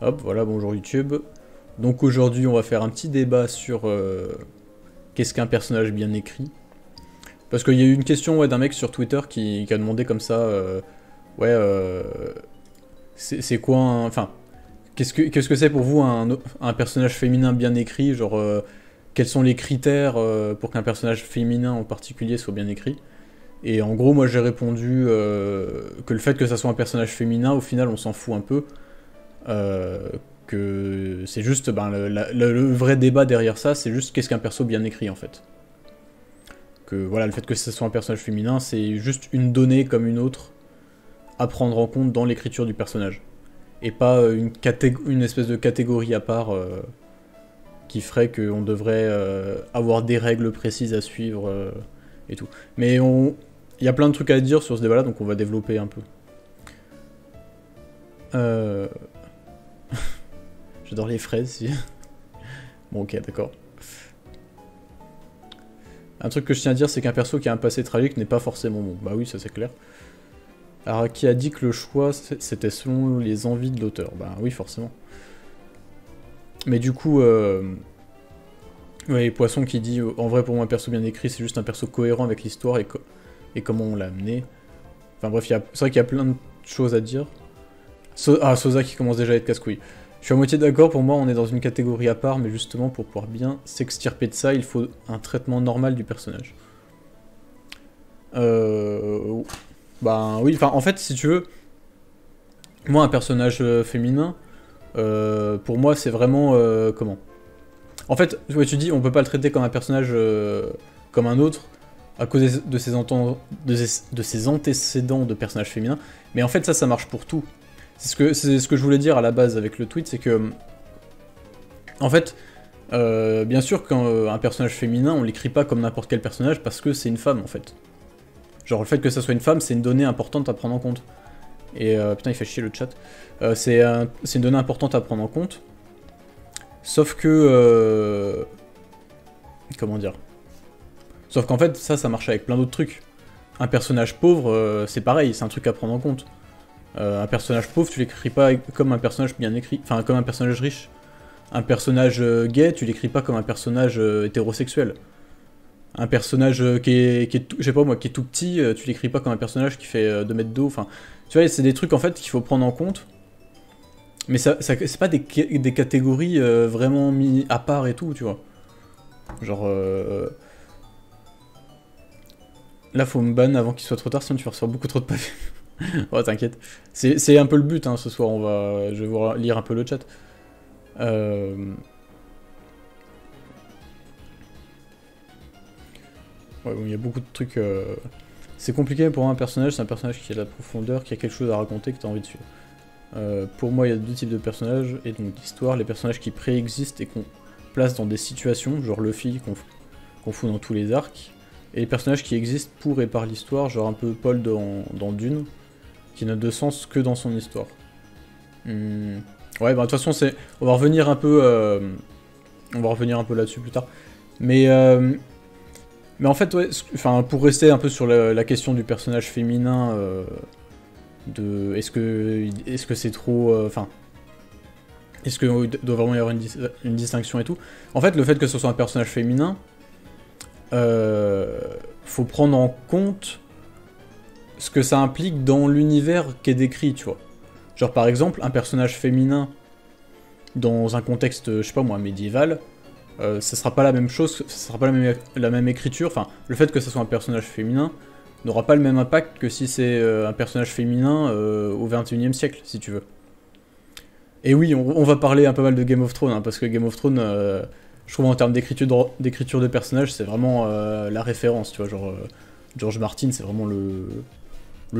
Hop, voilà, bonjour YouTube. Donc aujourd'hui, on va faire un petit débat sur qu'est-ce qu'un personnage bien écrit. Parce qu'il y a eu une question d'un mec sur Twitter qui a demandé comme ça, ouais, c'est quoi enfin, qu'est-ce que c'est pour vous un personnage féminin bien écrit, genre, quels sont les critères pour qu'un personnage féminin en particulier soit bien écrit. Et en gros, moi j'ai répondu que le fait que ça soit un personnage féminin, au final, on s'en fout un peu. Euh, que c'est juste le vrai débat derrière ça, c'est juste qu'est-ce qu'un perso bien écrit en fait. Que voilà, le fait que ce soit un personnage féminin, c'est juste une donnée comme une autre à prendre en compte dans l'écriture du personnage. Et pas une espèce de catégorie à part qui ferait qu'on devrait avoir des règles précises à suivre et tout. Mais il y a plein de trucs à dire sur ce débat-là, donc on va développer un peu. Euh... J'adore les fraises, si. Bon, ok, d'accord. Un truc que je tiens à dire, c'est qu'un perso qui a un passé tragique n'est pas forcément bon. Bah oui, ça c'est clair. Alors, qui a dit que le choix, c'était selon les envies de l'auteur? Bah oui, forcément. Mais du coup, ouais, Poisson qui dit, en vrai, pour moi, un perso bien écrit, c'est juste un perso cohérent avec l'histoire et comment on l'a amené. Enfin bref, c'est vrai qu'il y a plein de choses à dire. Sosa qui commence déjà à être casse-couille. Je suis à moitié d'accord, pour moi on est dans une catégorie à part, mais justement pour pouvoir bien s'extirper de ça, il faut un traitement normal du personnage. Bah oui, enfin en fait si tu veux, moi un personnage féminin, pour moi c'est vraiment, comment? En fait, ouais, tu dis on peut pas le traiter comme un personnage comme un autre, à cause de ses antécédents de personnages féminins, mais en fait ça marche pour tout. C'est ce que je voulais dire à la base avec le tweet, c'est que, en fait, bien sûr qu'un un personnage féminin, on l'écrit pas comme n'importe quel personnage parce que c'est une femme en fait. Genre le fait que ça soit une femme, c'est une donnée importante à prendre en compte. Et putain, il fait chier le chat. C'est une donnée importante à prendre en compte. Sauf que, comment dire? Sauf qu'en fait, ça marche avec plein d'autres trucs. Un personnage pauvre, c'est pareil, c'est un truc à prendre en compte. Un personnage pauvre, tu l'écris pas comme un personnage bien écrit, enfin comme un personnage riche. Un personnage gay, tu l'écris pas comme un personnage hétérosexuel. Un personnage je sais pas moi, qui est tout petit, tu l'écris pas comme un personnage qui fait 2 mètres d'eau. Enfin, tu vois, c'est des trucs en fait qu'il faut prendre en compte. Mais c'est pas des catégories vraiment mis à part et tout, tu vois. Genre, là faut me ban avant qu'il soit trop tard, sinon tu vas recevoir beaucoup trop de pavés. Oh, t'inquiète. C'est un peu le but, hein, ce soir, je vais vous lire un peu le chat. Ouais, bon, il y a beaucoup de trucs... C'est compliqué pour un personnage, c'est un personnage qui a de la profondeur, qui a quelque chose à raconter, que t'as envie de suivre. Pour moi, il y a 2 types de personnages, et donc d'histoire, les personnages qui préexistent et qu'on place dans des situations, genre Luffy, qu'on fout dans tous les arcs, et les personnages qui existent pour et par l'histoire, genre un peu Paul dans Dune, qui n'a de sens que dans son histoire. Ouais, bah de toute façon, on va revenir un peu, là-dessus plus tard. Mais en fait, ouais, enfin, pour rester un peu sur la question du personnage féminin, est-ce que c'est trop, enfin, est-ce qu'il doit vraiment y avoir une distinction et tout. En fait, le fait que ce soit un personnage féminin, faut prendre en compte ce que ça implique dans l'univers qui est décrit, tu vois. Genre par exemple, un personnage féminin dans un contexte, je sais pas moi, médiéval, ça sera pas la même chose, ça sera pas la même écriture, enfin, le fait que ce soit un personnage féminin n'aura pas le même impact que si c'est un personnage féminin au 21e siècle, si tu veux. Et oui, on va parler un peu mal de Game of Thrones, hein, parce que Game of Thrones, je trouve en termes d'écriture de personnages, c'est vraiment la référence, tu vois, genre George Martin, c'est vraiment le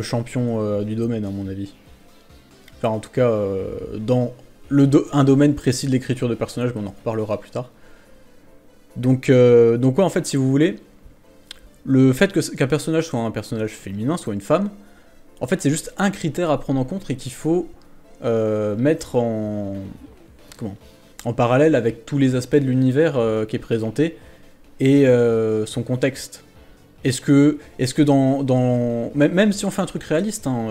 champion du domaine, à mon avis. Enfin, en tout cas, dans un domaine précis de l'écriture de personnages, mais on en reparlera plus tard. Donc ouais, en fait, si vous voulez, le fait qu'un personnage soit un personnage féminin, soit une femme, en fait, c'est juste un critère à prendre en compte et qu'il faut mettre en parallèle avec tous les aspects de l'univers qui est présenté et son contexte. Est-ce que même si on fait un truc réaliste, hein,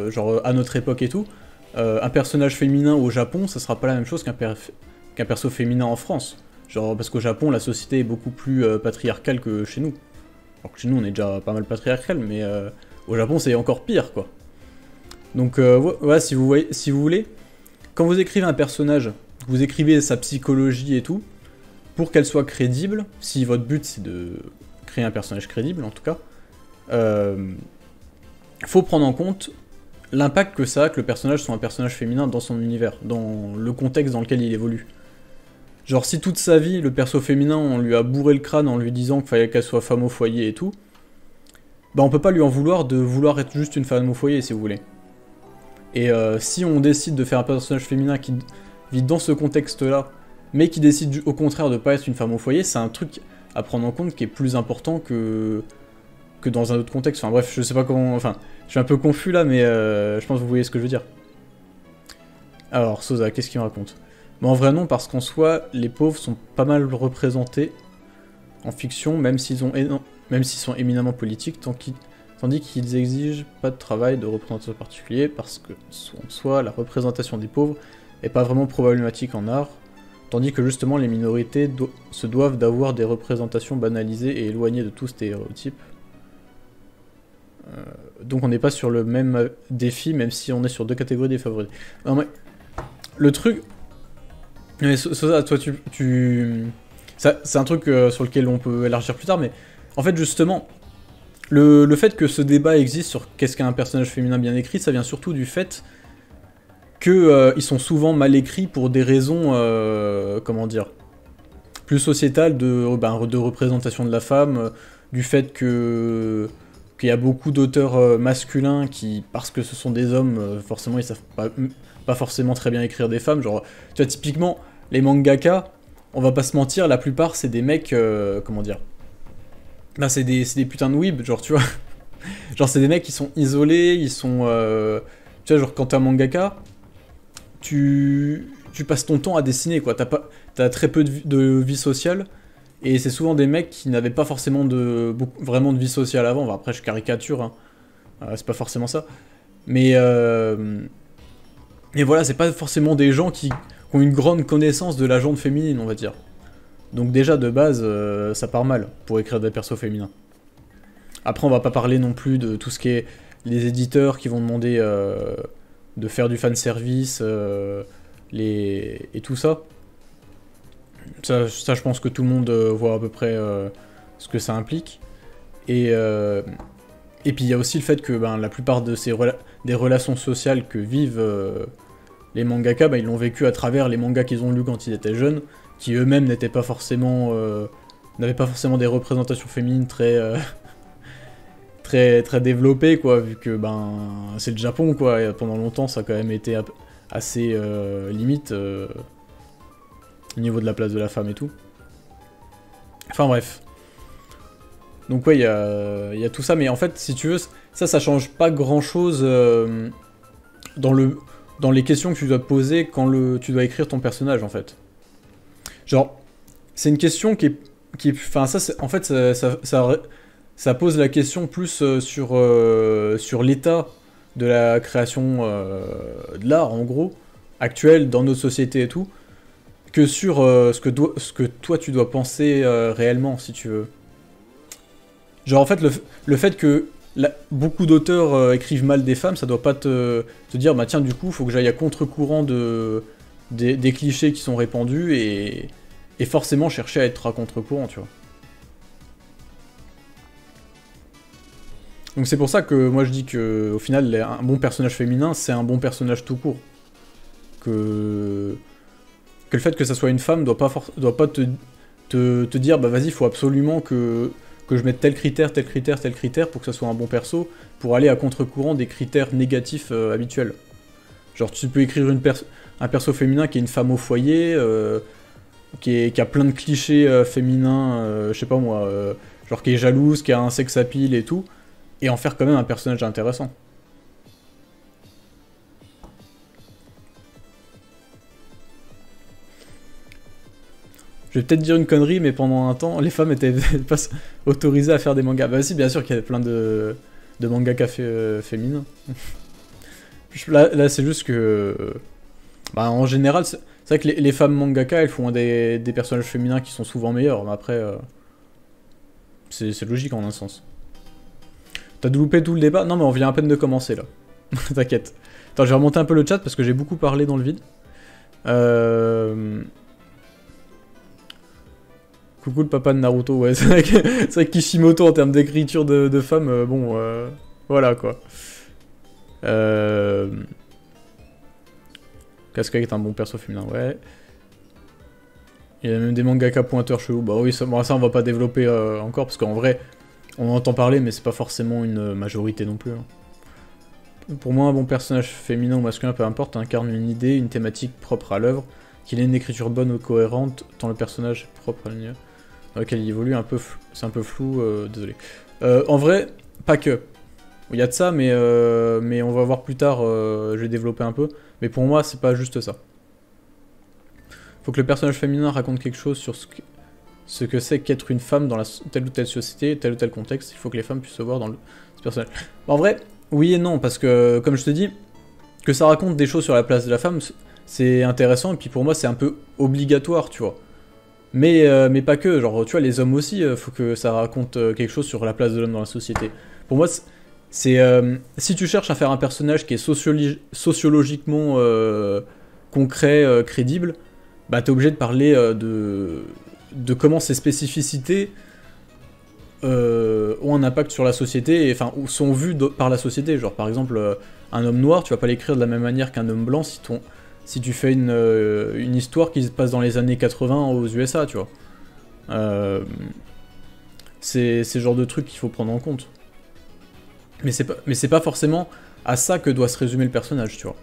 genre à notre époque et tout, un personnage féminin au Japon, ça sera pas la même chose qu'un perso féminin en France. Genre, parce qu'au Japon, la société est beaucoup plus patriarcale que chez nous. Alors que chez nous, on est déjà pas mal patriarcal, mais au Japon, c'est encore pire, quoi. Donc, voilà, si vous voulez, quand vous écrivez un personnage, vous écrivez sa psychologie et tout, pour qu'elle soit crédible, si votre but c'est de créer un personnage crédible, en tout cas, faut prendre en compte l'impact que ça a que le personnage soit un personnage féminin dans son univers, dans le contexte dans lequel il évolue. Genre si toute sa vie, le perso féminin, on lui a bourré le crâne en lui disant qu'il fallait qu'elle soit femme au foyer et tout, bah on peut pas lui en vouloir de vouloir être juste une femme au foyer, si vous voulez. Et si on décide de faire un personnage féminin qui vit dans ce contexte-là, mais qui décide au contraire de pas être une femme au foyer, c'est un truc à prendre en compte qui est plus important que dans un autre contexte. Enfin bref, je sais pas comment... Enfin, je suis un peu confus là, mais je pense que vous voyez ce que je veux dire. Alors, Sosa, qu'est-ce qu'il me raconte? Mais en vrai non, parce qu'en soi, les pauvres sont pas mal représentés en fiction, même s'ils sont éminemment politiques, tandis qu'ils exigent pas de travail de représentation particulier, parce que, en soi, la représentation des pauvres est pas vraiment problématique en art, tandis que justement les minorités se doivent d'avoir des représentations banalisées et éloignées de tout stéréotype. Donc on n'est pas sur le même défi, même si on est sur deux catégories défavorisées. Non mais, le truc... Mais ça, toi c'est un truc sur lequel on peut élargir plus tard, mais en fait justement, le fait que ce débat existe sur qu'est-ce qu'un personnage féminin bien écrit, ça vient surtout du fait que ils sont souvent mal écrits pour des raisons, comment dire, plus sociétales de représentation de la femme, du fait qu'il y a beaucoup d'auteurs masculins qui, parce que ce sont des hommes, forcément ils savent pas forcément très bien écrire des femmes. Genre, tu vois, typiquement, les mangaka, on va pas se mentir, la plupart c'est des mecs, comment dire, bah c'est des putains de weeb, genre tu vois, genre c'est des mecs qui sont isolés, ils sont, tu vois, genre quand t'es un mangaka, tu passes ton temps à dessiner, quoi, t'as très peu de vie sociale, et c'est souvent des mecs qui n'avaient pas forcément vraiment de vie sociale avant. Enfin, après je caricature, hein. C'est pas forcément ça, mais et voilà, c'est pas forcément des gens qui ont une grande connaissance de la gente féminine, on va dire. Donc déjà, de base, ça part mal pour écrire des persos féminins. Après, on va pas parler non plus de tout ce qui est les éditeurs qui vont demander de faire du fanservice, et tout ça. Ça, je pense que tout le monde voit à peu près ce que ça implique. Et puis il y a aussi le fait que la plupart de des relations sociales que vivent les mangaka, ils l'ont vécu à travers les mangas qu'ils ont lus quand ils étaient jeunes, qui eux-mêmes n'avaient pas forcément des représentations féminines très très développées, quoi, vu que c'est le Japon, quoi, et pendant longtemps ça a quand même été assez limite au niveau de la place de la femme et tout. Enfin bref. Donc ouais, il y a tout ça, mais en fait, si tu veux, ça change pas grand-chose dans les questions que tu dois te poser quand tu dois écrire ton personnage, en fait. Genre, c'est une question qui est enfin, en fait, ça pose la question plus sur l'état de la création de l'art, en gros, actuel, dans notre société et tout, que sur ce que toi tu dois penser réellement, si tu veux. Genre en fait, le fait que beaucoup d'auteurs écrivent mal des femmes, ça doit pas te dire, bah tiens, du coup, faut que j'aille à contre-courant des clichés qui sont répandus et forcément chercher à être à contre-courant, tu vois. Donc c'est pour ça que moi je dis que au final, un bon personnage féminin, c'est un bon personnage tout court. Que le fait que ça soit une femme doit pas te dire, bah vas-y, faut absolument que je mette tel critère pour que ça soit un bon perso, pour aller à contre-courant des critères négatifs habituels. Genre tu peux écrire un perso féminin qui est une femme au foyer, qui a plein de clichés féminins, je sais pas moi, genre qui est jalouse, qui a un sex appeal et tout, et en faire quand même un personnage intéressant. Je vais peut-être dire une connerie, mais pendant un temps, les femmes étaient pas autorisées à faire des mangas. Bah si, bien sûr qu'il y a plein de mangaka féminins. Là c'est juste que... Bah, en général, c'est vrai que les femmes mangaka, elles font des personnages féminins qui sont souvent meilleurs, mais après... c'est logique en un sens. T'as loupé tout le débat? Non mais on vient à peine de commencer là. T'inquiète. Attends, je vais remonter un peu le chat parce que j'ai beaucoup parlé dans le vide. Coucou le papa de Naruto, ouais, c'est vrai que Kishimoto en termes d'écriture de femme, bon, voilà quoi. Cascade est un bon perso féminin, ouais. Il y a même des mangaka pointeurs chelous, bah oui, ça on va pas développer encore, parce qu'en vrai, on en entend parler, mais c'est pas forcément une majorité non plus. Hein. Pour moi, un bon personnage féminin ou masculin, peu importe, incarne une idée, une thématique propre à l'œuvre, qu'il ait une écriture bonne ou cohérente, tant le personnage est propre à l'univers dans lequel il évolue, c'est un peu flou, désolé. En vrai, pas que. Il y a de ça, mais on va voir plus tard, je vais développer un peu. Mais pour moi, c'est pas juste ça. Faut que le personnage féminin raconte quelque chose sur ce que c'est qu'être une femme dans telle ou telle société, tel ou tel contexte. Il faut que les femmes puissent se voir dans ce personnage. En vrai, oui et non, parce que, comme je te dis, que ça raconte des choses sur la place de la femme, c'est intéressant, et puis pour moi, c'est un peu obligatoire, tu vois. Mais pas que, genre, tu vois, les hommes aussi, faut que ça raconte quelque chose sur la place de l'homme dans la société. Pour moi, si tu cherches à faire un personnage qui est sociologiquement concret, crédible, bah t'es obligé de parler de comment ces spécificités ont un impact sur la société, et, enfin, ou sont vues par la société. Genre, par exemple, un homme noir, tu vas pas l'écrire de la même manière qu'un homme blanc si tu fais une histoire qui se passe dans les années 80 aux USA, tu vois. C'est ce genre de trucs qu'il faut prendre en compte. Mais c'est pas forcément à ça que doit se résumer le personnage, tu vois.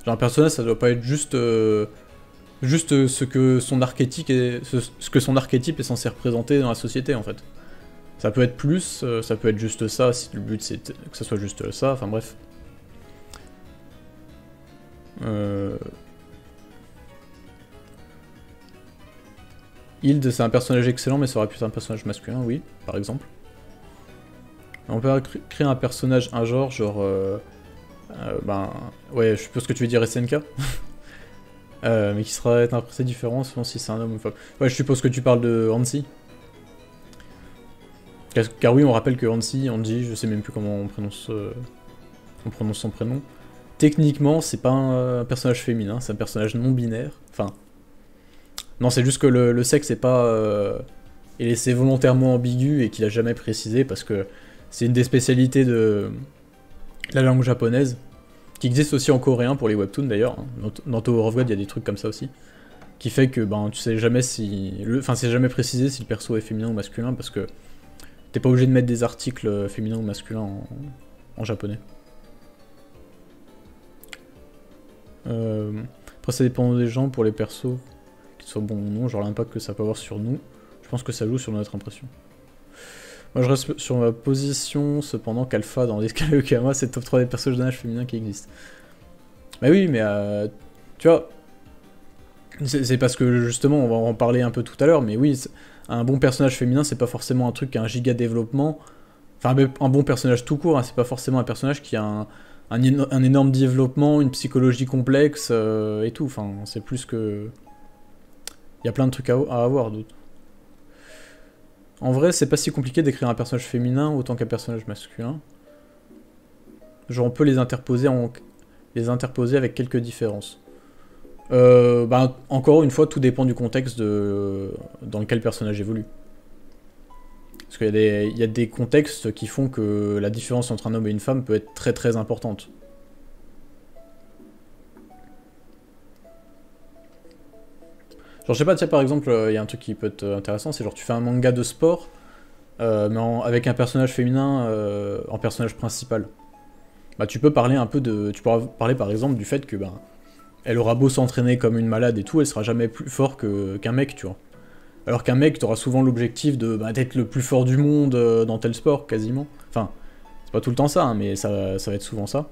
Genre un personnage, ça doit pas être juste ce que son archétype est censé représenter dans la société, en fait. Ça peut être plus, ça peut être juste ça, si le but c'est que ça soit juste ça, enfin bref. Hild, c'est un personnage excellent, mais ça aurait pu être un personnage masculin, oui, par exemple. On peut créer un personnage, un genre, ben... Ouais, je suppose que tu veux dire SNK. Mais qui sera interprété différent selon si c'est un homme ou une femme. Ouais, je suppose que tu parles de Hansi. Car oui, on rappelle que Hansi, je sais même plus comment on prononce son prénom. Techniquement, c'est pas un personnage féminin, c'est un personnage non binaire. Enfin... Non, c'est juste que le sexe est pas... est laissé volontairement ambigu et qu'il a jamais précisé, parce que c'est une des spécialités de la langue japonaise, qui existe aussi en coréen pour les webtoons d'ailleurs. Dans Tower of God, il y a des trucs comme ça aussi. Qui fait que ben, tu sais jamais si... Enfin, c'est jamais précisé si le perso est féminin ou masculin, parce que t'es pas obligé de mettre des articles féminins ou masculins en japonais. Après, ça dépend des gens pour les persos, qu'ils soient bons ou non, genre l'impact que ça peut avoir sur nous. Je pense que ça joue sur notre impression. Moi je reste sur ma position, cependant qu'Alpha dans les Kama c'est le top 3 des personnages féminins qui existent. Bah oui, mais tu vois, c'est parce que justement, on va en parler un peu tout à l'heure, mais oui, un bon personnage féminin, c'est pas forcément un truc qui a un giga développement. Enfin, un bon personnage tout court, hein, c'est pas forcément un personnage qui a un énorme développement, une psychologie complexe et tout. Enfin, c'est plus que... Il y a plein de trucs à avoir d'autres. En vrai, c'est pas si compliqué d'écrire un personnage féminin autant qu'un personnage masculin. Genre, on peut les interposer avec quelques différences. Bah, encore une fois, tout dépend du contexte dans lequel le personnage évolue. Parce qu'il y a des contextes qui font que la différence entre un homme et une femme peut être très très importante. Genre, je sais pas, tu sais, par exemple, il y a un truc qui peut être intéressant, c'est genre tu fais un manga de sport, mais avec un personnage féminin en personnage principal. Bah, tu peux parler un peu de... Tu pourras parler par exemple du fait que, bah, elle aura beau s'entraîner comme une malade et tout, elle sera jamais plus fort qu'un mec, tu vois. Alors qu'un mec, t'auras souvent l'objectif d'être le plus fort du monde dans tel sport, quasiment. Enfin, c'est pas tout le temps ça, hein, mais ça va être souvent ça.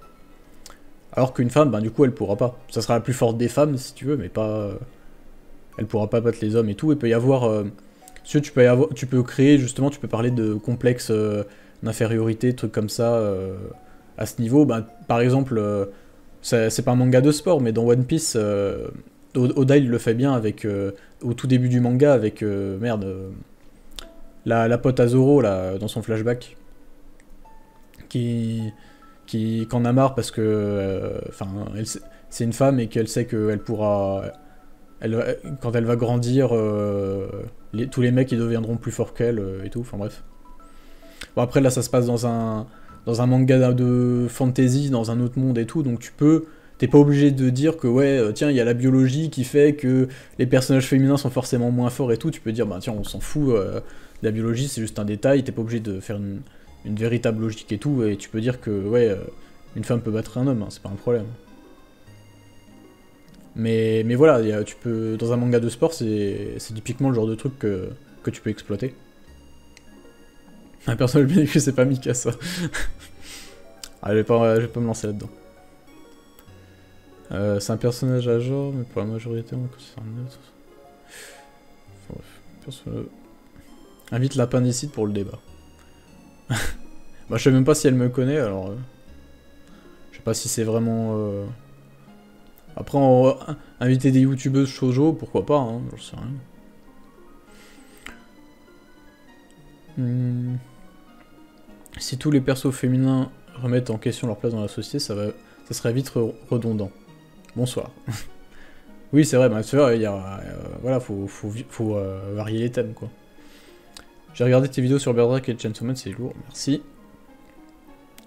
Alors qu'une femme, bah, du coup, elle pourra pas. Ça sera la plus forte des femmes, si tu veux, mais pas... Elle pourra pas battre les hommes et tout. Il peut y avoir... tu peux créer, justement, tu peux parler de complexes d'infériorité, trucs comme ça, à ce niveau. Bah, par exemple, C'est pas un manga de sport, mais dans One Piece, Oda il le fait bien avec au tout début du manga avec merde la pote à Zoro là dans son flashback qui en a marre parce que enfin c'est une femme et qu'elle sait qu'elle pourra quand elle va grandir tous les mecs ils deviendront plus forts qu'elle et tout, enfin bref. Bon après là ça se passe dans un manga de fantasy dans un autre monde et tout, donc t'es pas obligé de dire que ouais tiens il y a la biologie qui fait que les personnages féminins sont forcément moins forts et tout, tu peux dire bah tiens on s'en fout de la biologie, c'est juste un détail, t'es pas obligé de faire une véritable logique et tout, et tu peux dire que ouais une femme peut battre un homme, hein, c'est pas un problème. Mais voilà, tu peux dans un manga de sport c'est typiquement le genre de truc que tu peux exploiter. Un personnage bien écrit c'est pas Mikasa. Ah, je vais pas me lancer là-dedans. C'est un personnage à genre, mais pour la majorité, on considère un neutre. Enfin, bref. Invite l'appendicite pour le débat. Bah, je sais même pas si elle me connaît, alors. Je sais pas si c'est vraiment. Après, inviter des youtubeuses shoujo, pourquoi pas, hein, j'en sais rien. Si tous les persos féminins remettent en question leur place dans la société, ça serait vite redondant. Bonsoir. Oui, c'est vrai, bah, tu vois, voilà, faut varier les thèmes, quoi. J'ai regardé tes vidéos sur Berserk et Chainsaw Man, c'est lourd, merci.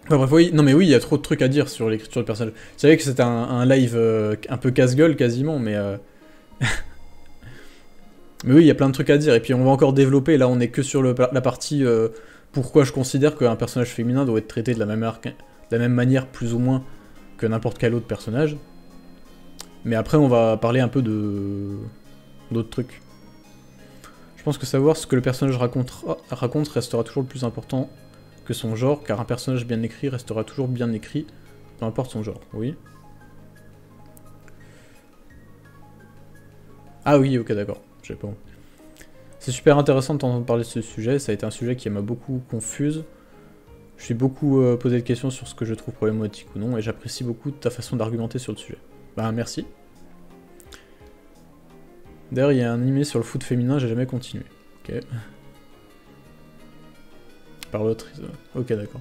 Enfin, bref, oui, non mais oui, il y a trop de trucs à dire sur l'écriture de personnage. C'est vrai que c'était un live un peu casse-gueule quasiment, mais... mais oui, il y a plein de trucs à dire, et puis on va encore développer, là on est que sur la partie... pourquoi je considère qu'un personnage féminin doit être traité de la même manière, plus ou moins, que n'importe quel autre personnage. Mais après, on va parler un peu d'autres trucs. Je pense que savoir ce que le personnage raconte restera toujours le plus important que son genre, car un personnage bien écrit restera toujours bien écrit, peu importe son genre. Oui. Ah oui, ok, d'accord. Je sais pas. C'est super intéressant de t'entendre parler de ce sujet, ça a été un sujet qui m'a beaucoup confuse. Je suis beaucoup posé de questions sur ce que je trouve problématique ou non, et j'apprécie beaucoup ta façon d'argumenter sur le sujet. Bah merci. D'ailleurs, il y a un animé sur le foot féminin, j'ai jamais continué. Ok. Par l'autre. Ok, d'accord.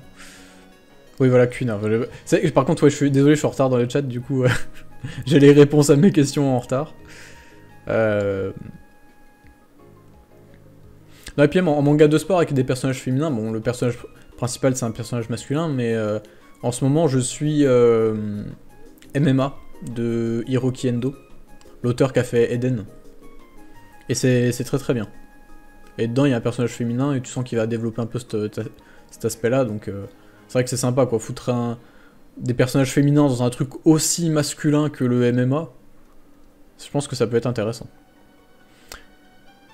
Oui, voilà, Kuna. Par contre, ouais, je suis désolé, je suis en retard dans le chat, du coup, j'ai les réponses à mes questions en retard. Non, et puis en manga de sport avec des personnages féminins, bon, le personnage principal c'est un personnage masculin, mais en ce moment je suis MMA de Hiroki Endo, l'auteur qui a fait Eden. Et c'est très très bien. Et dedans il y a un personnage féminin et tu sens qu'il va développer un peu cet aspect-là, donc c'est vrai que c'est sympa quoi, foutre des personnages féminins dans un truc aussi masculin que le MMA, je pense que ça peut être intéressant.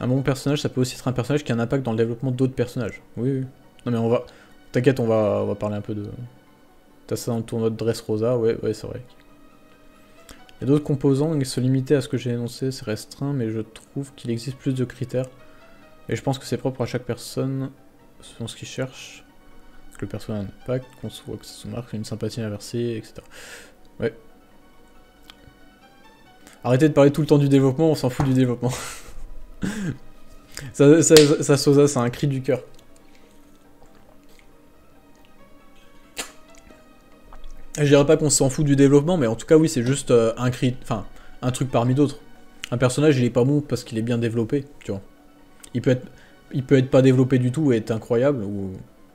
Un bon personnage, ça peut aussi être un personnage qui a un impact dans le développement d'autres personnages. Oui, oui. Non mais on va... T'inquiète, on va parler un peu de... T'as ça dans le tournoi de Dressrosa, ouais, c'est vrai. Il y a d'autres composants, et se limiter à ce que j'ai énoncé, c'est restreint, mais je trouve qu'il existe plus de critères. Et je pense que c'est propre à chaque personne, selon ce qu'il cherche. Que le personnage a un impact, qu'on soit que c'est son marque, une sympathie inversée, etc. Ouais. Arrêtez de parler tout le temps du développement, on s'en fout du développement. ça Sosa, c'est un cri du cœur. Je dirais pas qu'on s'en fout du développement, mais en tout cas oui, c'est juste un cri, enfin un truc parmi d'autres. Un personnage, il est pas bon parce qu'il est bien développé, tu vois. Il peut être pas développé du tout et être incroyable, ou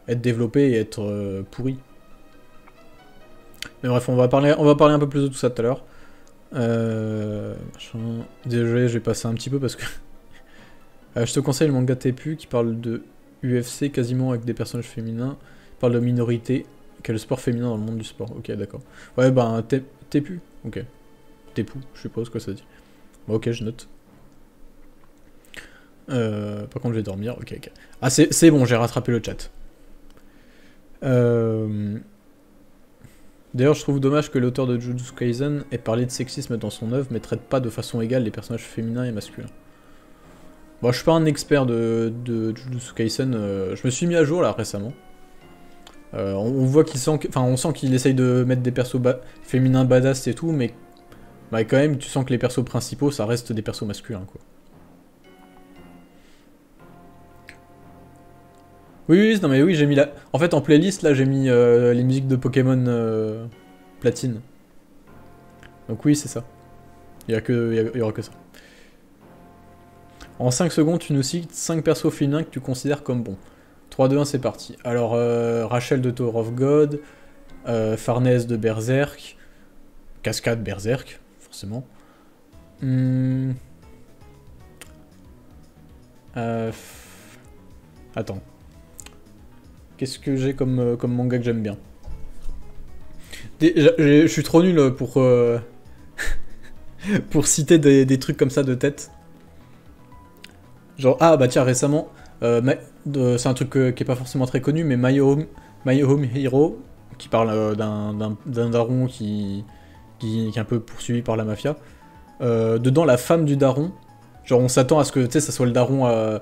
être développé et être pourri. Mais bref, on va parler un peu plus de tout ça tout à l'heure. Désolé, je vais passer un petit peu parce que je te conseille le manga Tepu qui parle de UFC quasiment avec des personnages féminins. Il parle de minorité, quel est le sport féminin dans le monde du sport. Ok, d'accord. Ouais, bah, Tepu. Ok. Tepu, je suppose que ça dit. Bon, ok, je note. Par contre, je vais dormir. Ok. Ah, c'est bon, j'ai rattrapé le chat. D'ailleurs, je trouve dommage que l'auteur de Jujutsu Kaisen ait parlé de sexisme dans son œuvre, mais traite pas de façon égale les personnages féminins et masculins. Bon, je suis pas un expert de Jujutsu Kaisen, je me suis mis à jour là récemment. On voit qu'il sent, enfin on sent qu'il essaye de mettre des persos féminins badass et tout, mais bah, quand même tu sens que les persos principaux ça reste des persos masculins quoi. Oui, oui, non mais oui j'ai mis la... En fait en playlist là j'ai mis les musiques de Pokémon Platine. Donc oui c'est ça. Il y aura que ça. En 5 secondes tu nous cites 5 persos féminins que tu considères comme bons. 3, 2, 1 c'est parti. Alors Rachel de Tower of God, Farnèse de Berserk, Cascade Berserk, forcément. Attends. Qu'est-ce que j'ai comme manga que j'aime bien? Je suis trop nul pour, pour citer des trucs comme ça de tête. Genre, ah bah tiens, récemment, c'est un truc qui est pas forcément très connu, mais My Home Hero, qui parle d'un daron qui est un peu poursuivi par la mafia. Dedans, la femme du daron, genre on s'attend à ce que ça soit le daron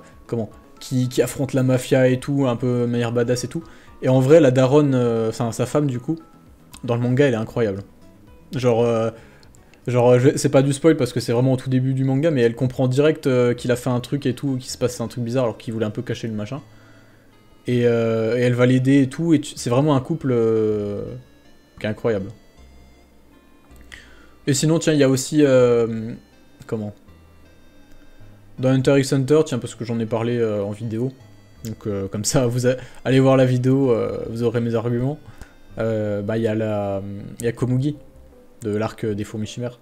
qui affronte la mafia et tout, un peu manière badass et tout. Et en vrai, la daronne, enfin sa femme du coup, dans le manga, elle est incroyable. Genre, c'est pas du spoil parce que c'est vraiment au tout début du manga, mais elle comprend direct qu'il a fait un truc et tout, qu'il se passe un truc bizarre alors qu'il voulait un peu cacher le machin. Et elle va l'aider et tout, et c'est vraiment un couple qui est incroyable. Et sinon, tiens, il y a aussi... dans Hunter x Hunter, tiens, parce que j'en ai parlé en vidéo. Donc comme ça, allez voir la vidéo, vous aurez mes arguments. Bah, il y a Komugi, de l'arc des fourmis chimères.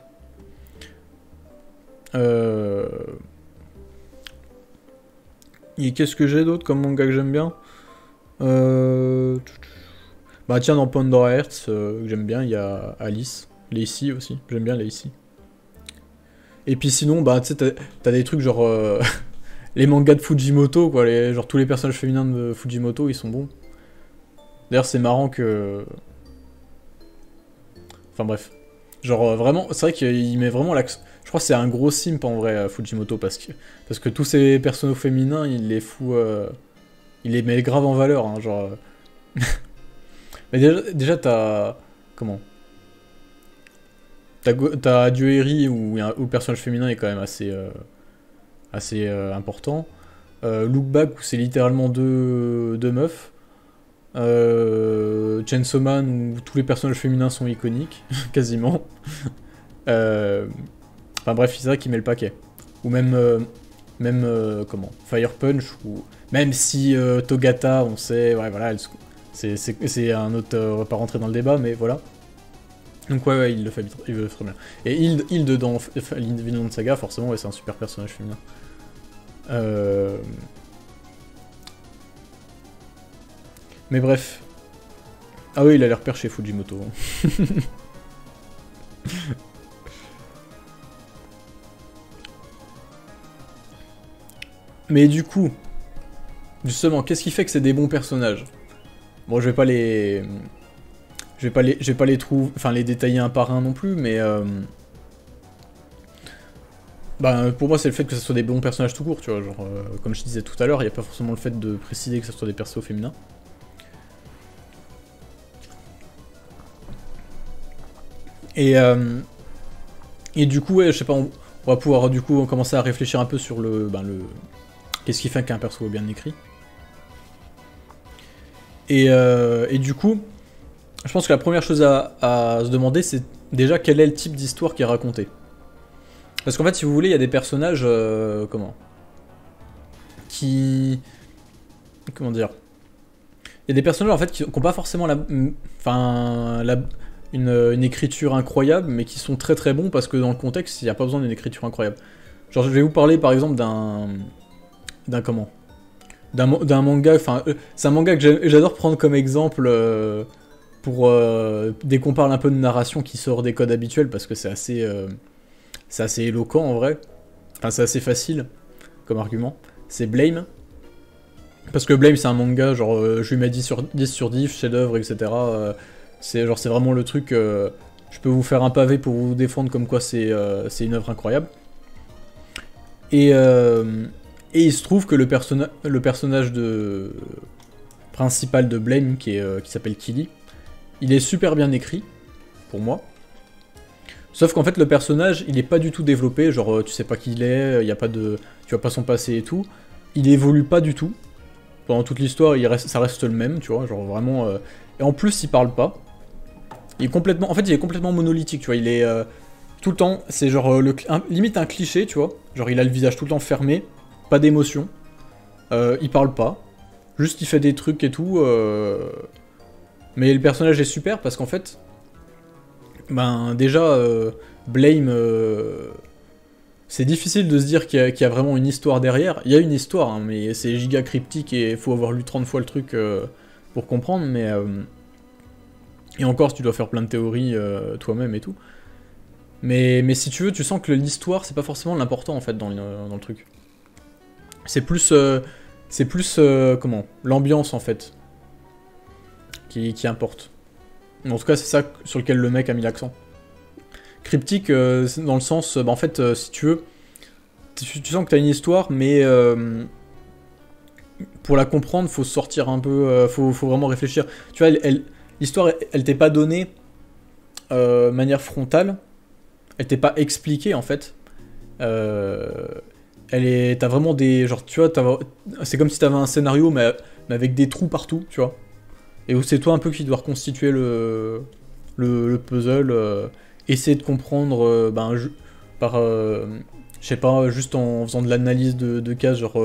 Et qu'est-ce que j'ai d'autre comme manga que j'aime bien? Bah tiens, dans Pandora Hearts, que j'aime bien, il y a Alice. Lacey aussi, j'aime bien Lacey. Et puis sinon, bah tu sais, t'as des trucs genre... les mangas de Fujimoto, quoi, genre tous les personnages féminins de Fujimoto, ils sont bons. D'ailleurs, c'est marrant que... Enfin bref. Genre vraiment, c'est vrai qu'il met vraiment l'accent... Je crois que c'est un gros simp en vrai, Fujimoto, parce que tous ces personnages féminins, il les fout... Il les met grave en valeur, hein, genre... Mais déjà t'as... Comment? T'as Dueri où le personnage féminin est quand même assez important. Look Back où c'est littéralement deux meufs. Chainsaw Man où tous les personnages féminins sont iconiques, quasiment. Enfin bref, c'est vrai qu'il met le paquet. Ou même Fire Punch, ou même si Togata, on sait, ouais voilà, c'est un autre, on va pas rentrer dans le débat, mais voilà. Donc ouais, il le fait très bien. Et Hild dans Vinland Saga, forcément, ouais, c'est un super personnage féminin. Mais bref. Ah oui, il a l'air père chez Fujimoto. Mais du coup, justement, qu'est-ce qui fait que c'est des bons personnages? Bon, je vais pas les trouver, enfin les détailler un par un non plus, mais bah, pour moi c'est le fait que ce soit des bons personnages tout court, tu vois, genre comme je disais tout à l'heure, il n'y a pas forcément le fait de préciser que ce soit des persos féminins. Et du coup, ouais, je sais pas, on va pouvoir du coup commencer à réfléchir un peu sur le qu'est-ce qui fait qu'un perso est bien écrit. Et du coup, je pense que la première chose à se demander, c'est déjà quel est le type d'histoire qui est racontée. Parce qu'en fait, si vous voulez, il y a des personnages, comment dire? Il y a des personnages en fait qui n'ont pas forcément une écriture incroyable, mais qui sont très très bons parce que dans le contexte, il n'y a pas besoin d'une écriture incroyable. Genre, je vais vous parler par exemple d'un manga, enfin, c'est un manga que j'adore prendre comme exemple dès qu'on parle un peu de narration qui sort des codes habituels, parce que c'est assez éloquent en vrai. Enfin, c'est assez facile comme argument. C'est Blame. Parce que Blame, c'est un manga, genre, je lui mets 10 sur 10, chef-d'œuvre, etc. C'est vraiment le truc. Je peux vous faire un pavé pour vous défendre comme quoi c'est une œuvre incroyable. Et il se trouve que le personnage de principal de Blame, qui s'appelle Killy. Il est super bien écrit, pour moi. Sauf qu'en fait, le personnage, il est pas du tout développé, genre, tu sais pas qui il est, y a pas de... tu vois pas son passé et tout. Il évolue pas du tout. Pendant toute l'histoire, ça reste le même, tu vois, genre vraiment... Et en plus, il parle pas. Il est complètement... En fait, il est complètement monolithique, tu vois, il est... tout le temps, c'est genre, limite un cliché, tu vois. Genre, il a le visage tout le temps fermé, pas d'émotion. Il parle pas. Juste, il fait des trucs et tout. Mais le personnage est super, parce qu'en fait... Ben, déjà, Blame... c'est difficile de se dire qu'il y a vraiment une histoire derrière. Il y a une histoire, hein, mais c'est giga cryptique et il faut avoir lu 30 fois le truc pour comprendre, mais... Et encore, si tu dois faire plein de théories toi-même et tout. Mais si tu veux, tu sens que l'histoire, c'est pas forcément l'important, en fait, dans le truc. C'est plus... comment l'ambiance, en fait, qui importe. En tout cas, c'est ça sur lequel le mec a mis l'accent. Cryptique, dans le sens... bah, en fait, si tu veux, tu sens que t'as une histoire, mais... pour la comprendre, faut sortir un peu... faut vraiment réfléchir. Tu vois, l'histoire, elle t'est pas donnée de manière frontale. Elle t'est pas expliquée, en fait. T'as vraiment des... Genre, tu vois, c'est comme si t'avais un scénario, mais avec des trous partout, tu vois. Et où c'est toi un peu qui dois reconstituer le puzzle, essayer de comprendre, je sais pas, juste en faisant de l'analyse de cases, genre,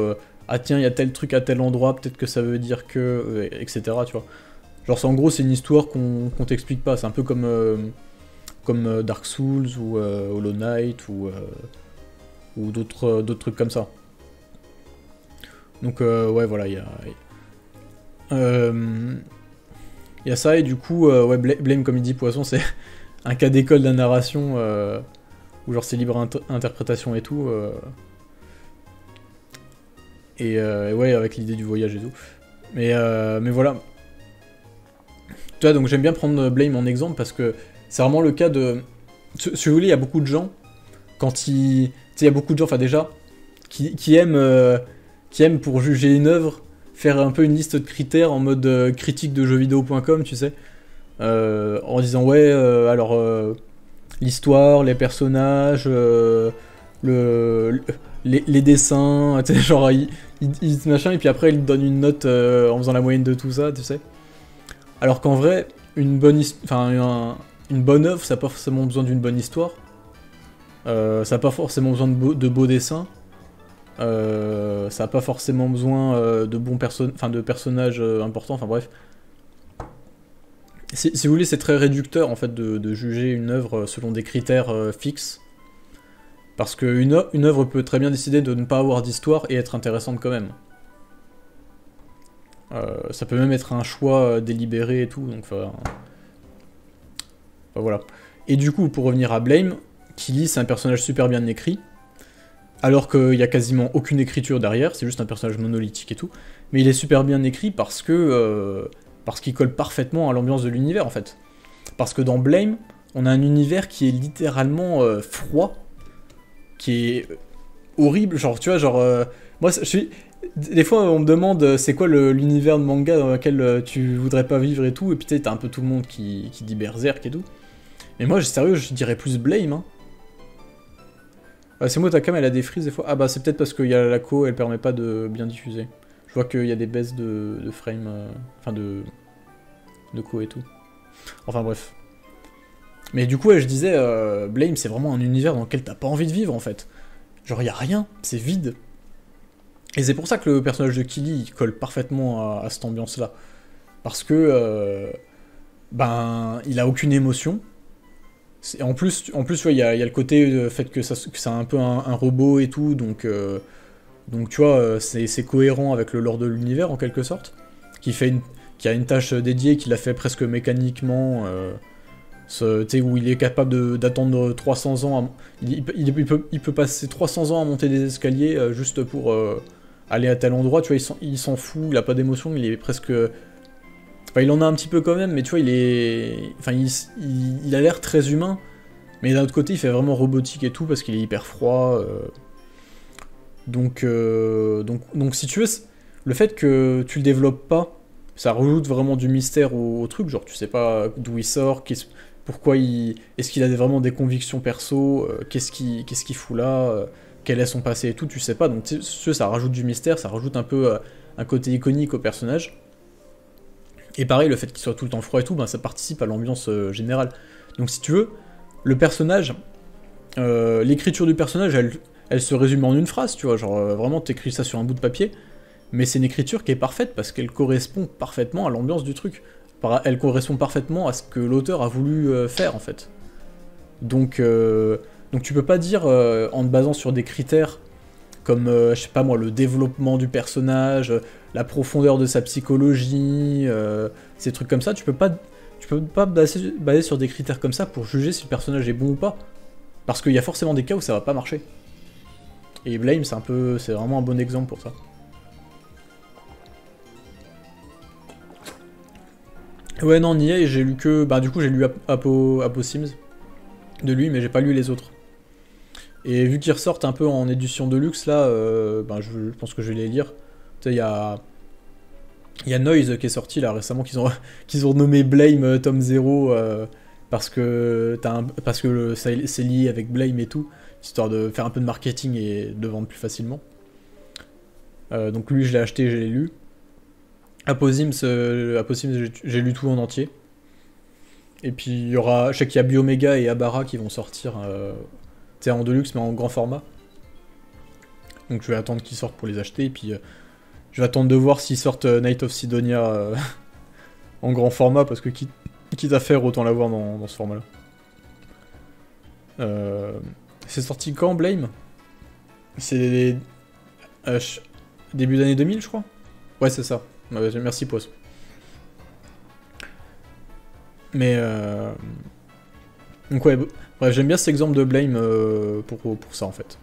ah tiens, il y a tel truc à tel endroit, peut-être que ça veut dire que... etc., tu vois. Genre, en gros, c'est une histoire qu'on t'explique pas, c'est un peu comme Dark Souls, ou Hollow Knight, ou d'autres trucs comme ça. Donc, ouais, voilà, il y a ça, et du coup, ouais, Blame, comme il dit, Poisson, c'est un cas d'école de la narration, où genre c'est libre interprétation et tout. Et ouais, avec l'idée du voyage et tout. Mais voilà. Tu vois, donc j'aime bien prendre Blame en exemple, parce que c'est vraiment le cas de... Si vous voulez, il y a beaucoup de gens, quand ils... Tu sais, il y a beaucoup de gens, enfin déjà, qui aiment pour juger une œuvre, faire un peu une liste de critères en mode critique de jeuxvideo.com, tu sais, en disant ouais, alors l'histoire, les personnages, les dessins, tu sais, genre ils machin, et puis après ils donnent une note en faisant la moyenne de tout ça, tu sais. Alors qu'en vrai, une bonne œuvre, ça n'a pas forcément besoin d'une bonne histoire, ça n'a pas forcément besoin de beaux dessins. Ça n'a pas forcément besoin de personnages importants, enfin bref. Si vous voulez, c'est très réducteur en fait de juger une œuvre selon des critères fixes. Parce qu'une œuvre peut très bien décider de ne pas avoir d'histoire et être intéressante quand même. Ça peut même être un choix délibéré et tout, donc enfin voilà. Et du coup, pour revenir à Blame, Killy, c'est un personnage super bien écrit. Alors qu'il n'y a quasiment aucune écriture derrière, c'est juste un personnage monolithique et tout. Mais il est super bien écrit parce qu'il colle parfaitement à l'ambiance de l'univers, en fait. Parce que dans Blame, on a un univers qui est littéralement froid, qui est horrible. Genre, tu vois, genre... moi, des fois, on me demande c'est quoi l'univers de manga dans lequel tu voudrais pas vivre et tout, et puis tu sais, t'as un peu tout le monde qui dit Berserk et tout. Mais moi, sérieux, je dirais plus Blame, hein. C'est moi, ta cam, elle a des frises des fois. Ah bah c'est peut-être parce qu'il y a la co, elle permet pas de bien diffuser. Je vois qu'il y a des baisses de frame, enfin de co et tout. Enfin bref. Mais du coup, ouais, je disais, Blame, c'est vraiment un univers dans lequel t'as pas envie de vivre en fait. Genre y a rien, c'est vide. Et c'est pour ça que le personnage de Killy, il colle parfaitement à cette ambiance-là. Parce que, il a aucune émotion. En plus, tu vois, il y a le côté fait que c'est un peu un robot et tout, donc tu vois, c'est cohérent avec le lore de l'univers en quelque sorte, qui a une tâche dédiée, qu'il a fait presque mécaniquement, tu sais, où il est capable d'attendre 300 ans, il peut passer 300 ans à monter des escaliers juste pour aller à tel endroit, tu vois, il s'en fout, il a pas d'émotion, il est presque... Enfin, il en a un petit peu quand même, mais tu vois, il a l'air très humain, mais d'un autre côté, il fait vraiment robotique et tout, parce qu'il est hyper froid. Donc, si tu veux, le fait que tu le développes pas, ça rajoute vraiment du mystère au truc, genre tu sais pas d'où il sort, pourquoi il... Est-ce qu'il a vraiment des convictions perso, qu'est-ce qu'il fout là, quel est son passé et tout, tu sais pas, donc ça rajoute du mystère, ça rajoute un peu un côté iconique au personnage. Et pareil, le fait qu'il soit tout le temps froid et tout, ben, ça participe à l'ambiance générale. Donc si tu veux, le personnage, l'écriture du personnage, elle se résume en une phrase, tu vois, genre vraiment t'écris ça sur un bout de papier, mais c'est une écriture qui est parfaite parce qu'elle correspond parfaitement à l'ambiance du truc. Elle correspond parfaitement à ce que l'auteur a voulu faire en fait. Donc tu peux pas dire en te basant sur des critères comme, je sais pas moi, le développement du personnage, la profondeur de sa psychologie, ces trucs comme ça, tu peux pas baser sur des critères comme ça pour juger si le personnage est bon ou pas. Parce qu'il y a forcément des cas où ça va pas marcher. Et Blame, c'est vraiment un bon exemple pour ça. Ouais, non, Nia, j'ai lu que... Bah du coup, j'ai lu Apo Sims de lui, mais j'ai pas lu les autres. Et vu qu'ils ressortent un peu en édition de luxe, là, bah, je pense que je vais les lire. Tu sais, il y a Noise qui est sorti là récemment, qu'ils ont nommé Blame tome 0 parce que c'est lié avec Blame et tout, histoire de faire un peu de marketing et de vendre plus facilement. Donc lui, je l'ai acheté, je l'ai lu. Apo Sims, j'ai lu tout en entier. Et puis je sais qu'il y a Biomega et Abara qui vont sortir en deluxe mais en grand format. Donc je vais attendre qu'ils sortent pour les acheter, et puis je vais attendre de voir s'ils sortent Night of Sidonia en grand format, parce que quitte à faire, autant l'avoir dans ce format là. C'est sorti quand, Blame? C'est début d'année 2000, je crois. Ouais, c'est ça. Merci, Poisson. Mais donc ouais, bref, j'aime bien cet exemple de Blame pour ça en fait.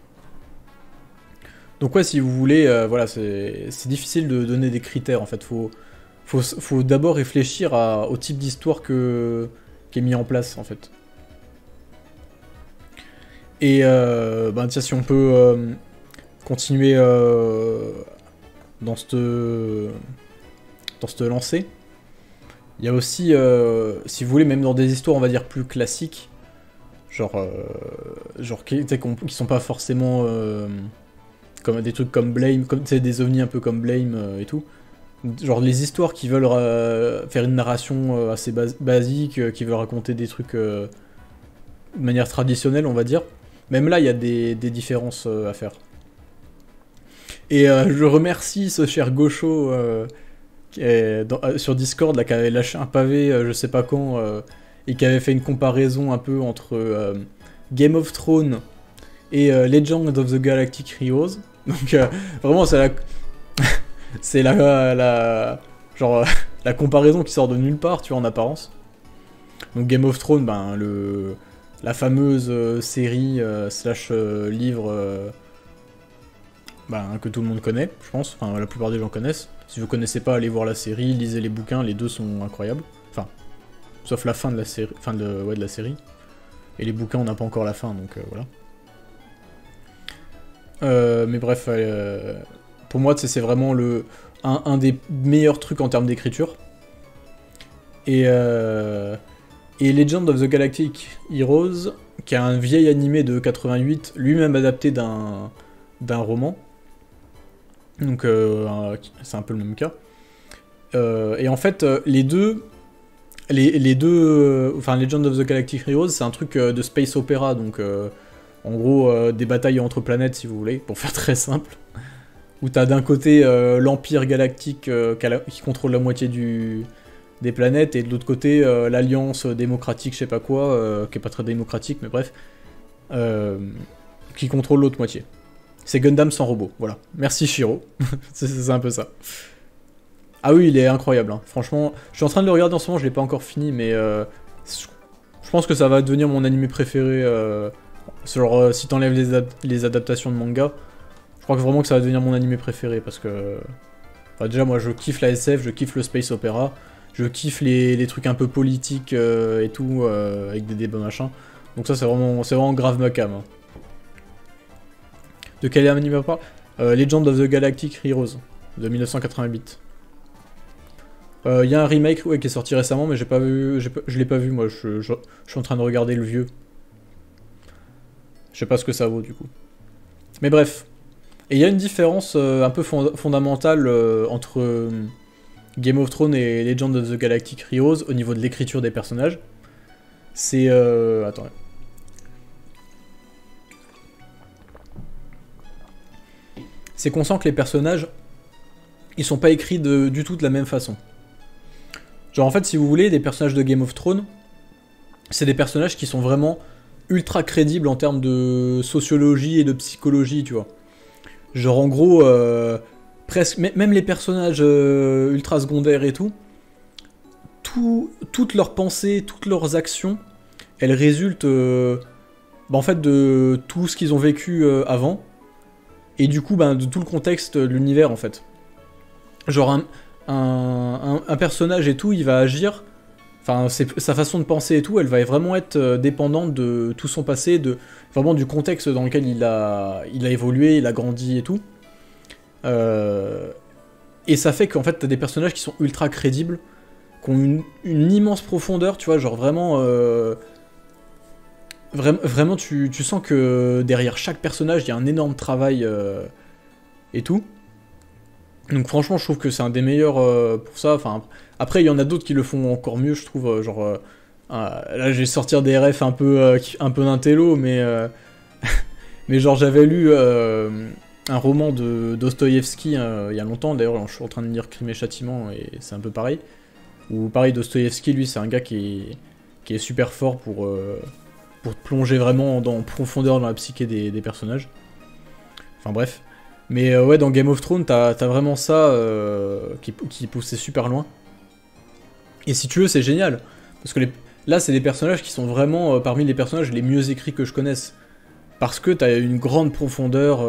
Donc ouais, si vous voulez, voilà, c'est difficile de donner des critères en fait. Faut d'abord réfléchir au type d'histoire qui est mis en place en fait. Et ben tiens, si on peut continuer dans cette lancée. Il y a aussi, si vous voulez, même dans des histoires, on va dire, plus classiques, genre qui sont pas forcément comme des trucs comme Blame, comme des ovnis un peu comme Blame et tout. Genre les histoires qui veulent faire une narration assez basique, qui veulent raconter des trucs de manière traditionnelle, on va dire. Même là, il y a des différences à faire. Et je remercie ce cher Gaucho sur Discord là, qui avait lâché un pavé je sais pas quand et qui avait fait une comparaison un peu entre Game of Thrones et Legend of the Galactic Heroes. Donc vraiment c'est genre la comparaison qui sort de nulle part, tu vois, en apparence. Donc Game of Thrones, ben la fameuse série slash livre que tout le monde connaît, je pense, enfin la plupart des gens connaissent. Si vous connaissez pas, allez voir la série, lisez les bouquins, les deux sont incroyables. Enfin, sauf la fin de la série, de la série. Et les bouquins, on n'a pas encore la fin, donc voilà. Mais bref, pour moi, c'est vraiment un des meilleurs trucs en termes d'écriture. Et Legend of the Galactic Heroes, qui est un vieil animé de 88, lui-même adapté d'un roman. Donc c'est un peu le même cas. Et en fait, les deux, enfin Legend of the Galactic Heroes, c'est un truc de space opéra, donc en gros des batailles entre planètes, si vous voulez, pour faire très simple. Où t'as d'un côté l'Empire Galactique qui contrôle la moitié des planètes, et de l'autre côté l'Alliance démocratique, je sais pas quoi, qui est pas très démocratique, mais bref, qui contrôle l'autre moitié. C'est Gundam sans robot, voilà. Merci Shiro, c'est un peu ça. Ah oui, il est incroyable, hein. Franchement. Je suis en train de le regarder en ce moment, je l'ai pas encore fini, mais je pense que ça va devenir mon anime préféré. Genre, si t'enlèves les adaptations de manga, je crois que vraiment que ça va devenir mon anime préféré, parce que... Enfin, déjà, moi, je kiffe la SF, je kiffe le space opéra, je kiffe les trucs un peu politiques et tout, avec des débats machin. Donc ça, c'est vraiment grave ma cam, hein. De quel anime on parle? Legend of the Galactic Heroes, de 1988. Il y a un remake ouais, qui est sorti récemment, mais je l'ai pas vu, moi, je suis en train de regarder le vieux. Je sais pas ce que ça vaut, du coup. Mais bref. Et il y a une différence un peu fondamentale entre Game of Thrones et Legend of the Galactic Heroes au niveau de l'écriture des personnages. C'est... attends. C'est qu'on sent que les personnages, ils sont pas écrits du tout de la même façon. Genre en fait, si vous voulez, des personnages de Game of Thrones, c'est des personnages qui sont vraiment ultra crédibles en termes de sociologie et de psychologie, tu vois. Genre en gros, presque, même les personnages ultra secondaires et tout, toutes leurs pensées, toutes leurs actions, elles résultent en fait de tout ce qu'ils ont vécu avant, et du coup de tout le contexte de l'univers en fait. Genre un personnage et tout, il va agir, enfin sa façon de penser et tout, elle va vraiment être dépendante de tout son passé, vraiment du contexte dans lequel il a évolué, il a grandi et tout. Et ça fait qu'en fait t'as des personnages qui sont ultra crédibles, qui ont une immense profondeur, tu vois, genre vraiment... Vraiment tu sens que derrière chaque personnage, il y a un énorme travail et tout. Donc franchement, je trouve que c'est un des meilleurs pour ça. Enfin, après, il y en a d'autres qui le font encore mieux, je trouve. Là, je vais sortir des refs un peu d'intello, mais... mais genre, j'avais lu un roman de Dostoïevski il y a longtemps. D'ailleurs, je suis en train de lire Crime et Châtiment, et c'est un peu pareil. Ou pareil, Dostoïevski, lui, c'est un gars qui est super fort pour plonger vraiment en profondeur dans la psyché des personnages. Enfin bref. Mais ouais, dans Game of Thrones, t'as vraiment ça qui poussait super loin. Et si tu veux, c'est génial. Parce que là, c'est des personnages qui sont vraiment parmi les personnages les mieux écrits que je connaisse. Parce que t'as une grande profondeur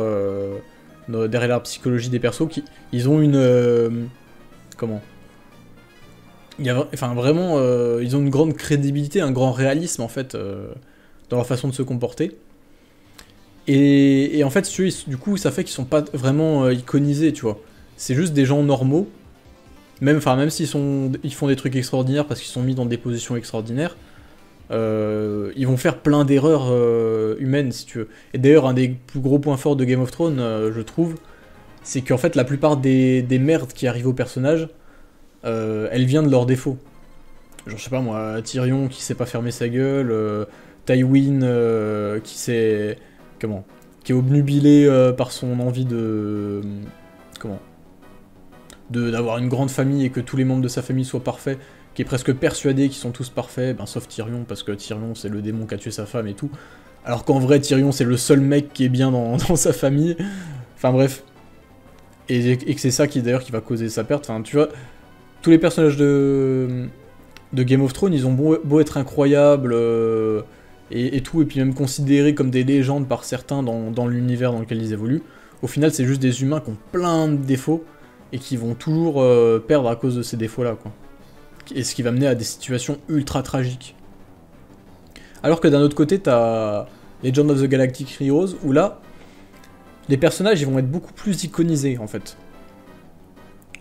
derrière la psychologie des persos. Ils ont une... comment enfin vraiment, ils ont une grande crédibilité, un grand réalisme en fait dans leur façon de se comporter. Et en fait, si tu veux, du coup, ça fait qu'ils sont pas vraiment iconisés, tu vois. C'est juste des gens normaux, même s'ils font des trucs extraordinaires parce qu'ils sont mis dans des positions extraordinaires, ils vont faire plein d'erreurs humaines, si tu veux. Et d'ailleurs, un des plus gros points forts de Game of Thrones, je trouve, c'est qu'en fait, la plupart des merdes qui arrivent aux personnages, elle vient de leurs défauts. Genre, je sais pas moi, Tyrion qui sait pas fermer sa gueule, Tywin qui est obnubilé par son envie d'avoir une grande famille et que tous les membres de sa famille soient parfaits, qui est presque persuadé qu'ils sont tous parfaits, sauf Tyrion, parce que Tyrion c'est le démon qui a tué sa femme et tout. Alors qu'en vrai, Tyrion c'est le seul mec qui est bien dans sa famille. Enfin bref. Et que c'est ça qui d'ailleurs qui va causer sa perte. Enfin, tu vois, tous les personnages de Game of Thrones, ils ont beau être incroyables et tout, et puis même considérés comme des légendes par certains dans l'univers dans lequel ils évoluent. Au final, c'est juste des humains qui ont plein de défauts et qui vont toujours perdre à cause de ces défauts-là, quoi. Et ce qui va mener à des situations ultra tragiques. Alors que d'un autre côté, t'as Legend of the Galactic Heroes, où là, les personnages, ils vont être beaucoup plus iconisés, en fait.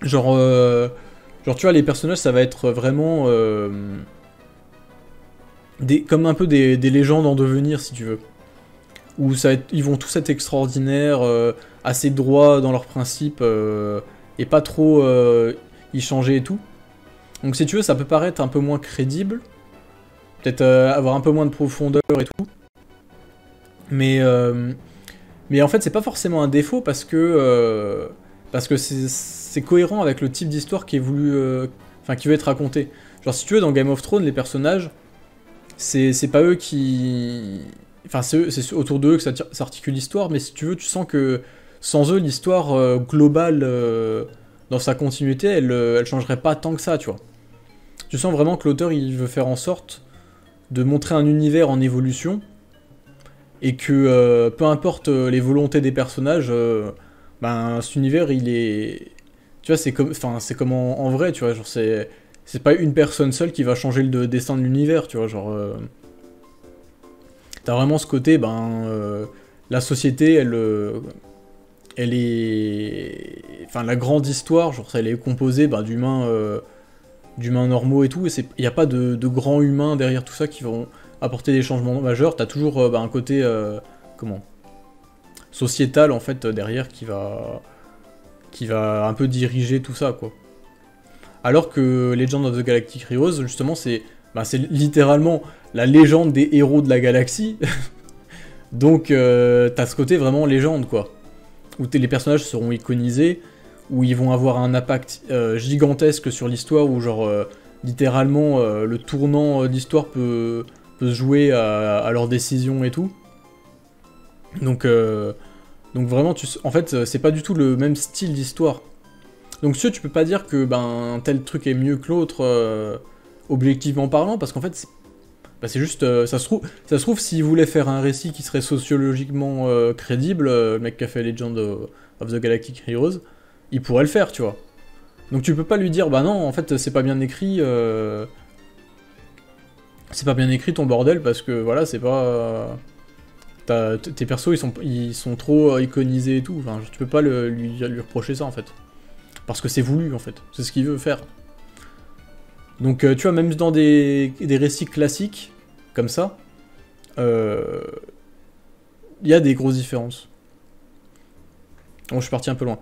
Genre, tu vois, les personnages, ça va être vraiment... comme un peu des légendes en devenir, si tu veux. Où ils vont tous être extraordinaires, assez droits dans leurs principes, et pas trop y changer et tout. Donc si tu veux, ça peut paraître un peu moins crédible, peut-être avoir un peu moins de profondeur et tout. Mais en fait, c'est pas forcément un défaut parce que c'est cohérent avec le type d'histoire qui est voulu, qui veut être raconté. Genre si tu veux, dans Game of Thrones, les personnages, c'est pas eux qui... Enfin, c'est autour d'eux que s'articule l'histoire, mais si tu veux, tu sens que sans eux, l'histoire globale, dans sa continuité, elle changerait pas tant que ça, tu vois. Tu sens vraiment que l'auteur, il veut faire en sorte de montrer un univers en évolution, et que peu importe les volontés des personnages, cet univers, il est... Tu vois, c'est comme en vrai, tu vois, genre c'est pas une personne seule qui va changer le destin de l'univers, tu vois, genre... T'as vraiment ce côté, la société, elle est... Enfin, la grande histoire, genre, elle est composée d'humains d'humains normaux et tout, et il n'y a pas de grands humains derrière tout ça qui vont apporter des changements majeurs. T'as toujours un côté, comment, sociétal en fait derrière qui va un peu diriger tout ça, quoi. Alors que Legend of the Galactic Heroes, justement, c'est littéralement la légende des héros de la galaxie. Donc t'as ce côté vraiment légende, quoi. Où les personnages seront iconisés, où ils vont avoir un impact gigantesque sur l'histoire, où genre littéralement le tournant d'histoire peut se jouer à leurs décisions et tout. Donc vraiment, en fait, c'est pas du tout le même style d'histoire. Donc tu peux pas dire que un tel truc est mieux que l'autre, objectivement parlant, parce qu'en fait, c'est juste, ça se trouve, s'il voulait faire un récit qui serait sociologiquement crédible, le mec qui a fait Legend of the Galactic Heroes, il pourrait le faire, tu vois. Donc tu peux pas lui dire, bah non, en fait, c'est pas bien écrit, ton bordel, parce que voilà, c'est pas... tes persos, ils sont trop iconisés et tout, enfin, tu peux pas lui reprocher ça, en fait. Parce que c'est voulu, en fait, c'est ce qu'il veut faire. Donc tu vois, même dans des récits classiques, comme ça, il y a des grosses différences. Bon, je suis parti un peu loin.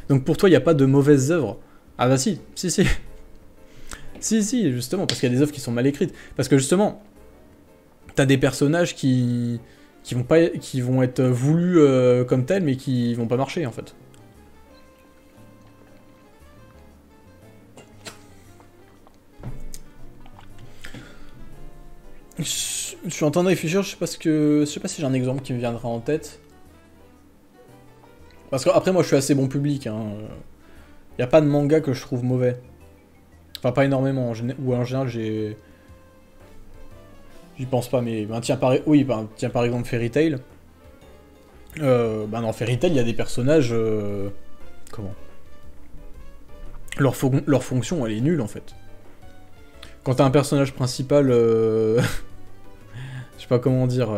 Donc pour toi, il n'y a pas de mauvaises œuvres? Ah bah si. Si, justement, parce qu'il y a des œuvres qui sont mal écrites. Parce que justement, t'as des personnages qui vont être voulus comme tels, mais qui vont pas marcher, en fait. Je suis en train de réfléchir, je sais pas si j'ai un exemple qui me viendra en tête. Parce que après moi je suis assez bon public, hein. Y a pas de manga que je trouve mauvais. Enfin pas énormément, ou en général j'y pense pas, mais tiens par exemple Fairy Tail. Dans Fairy Tail il y a des personnages... comment, leur fonction elle est nulle en fait. Quand t'as un personnage principal... je sais pas comment dire...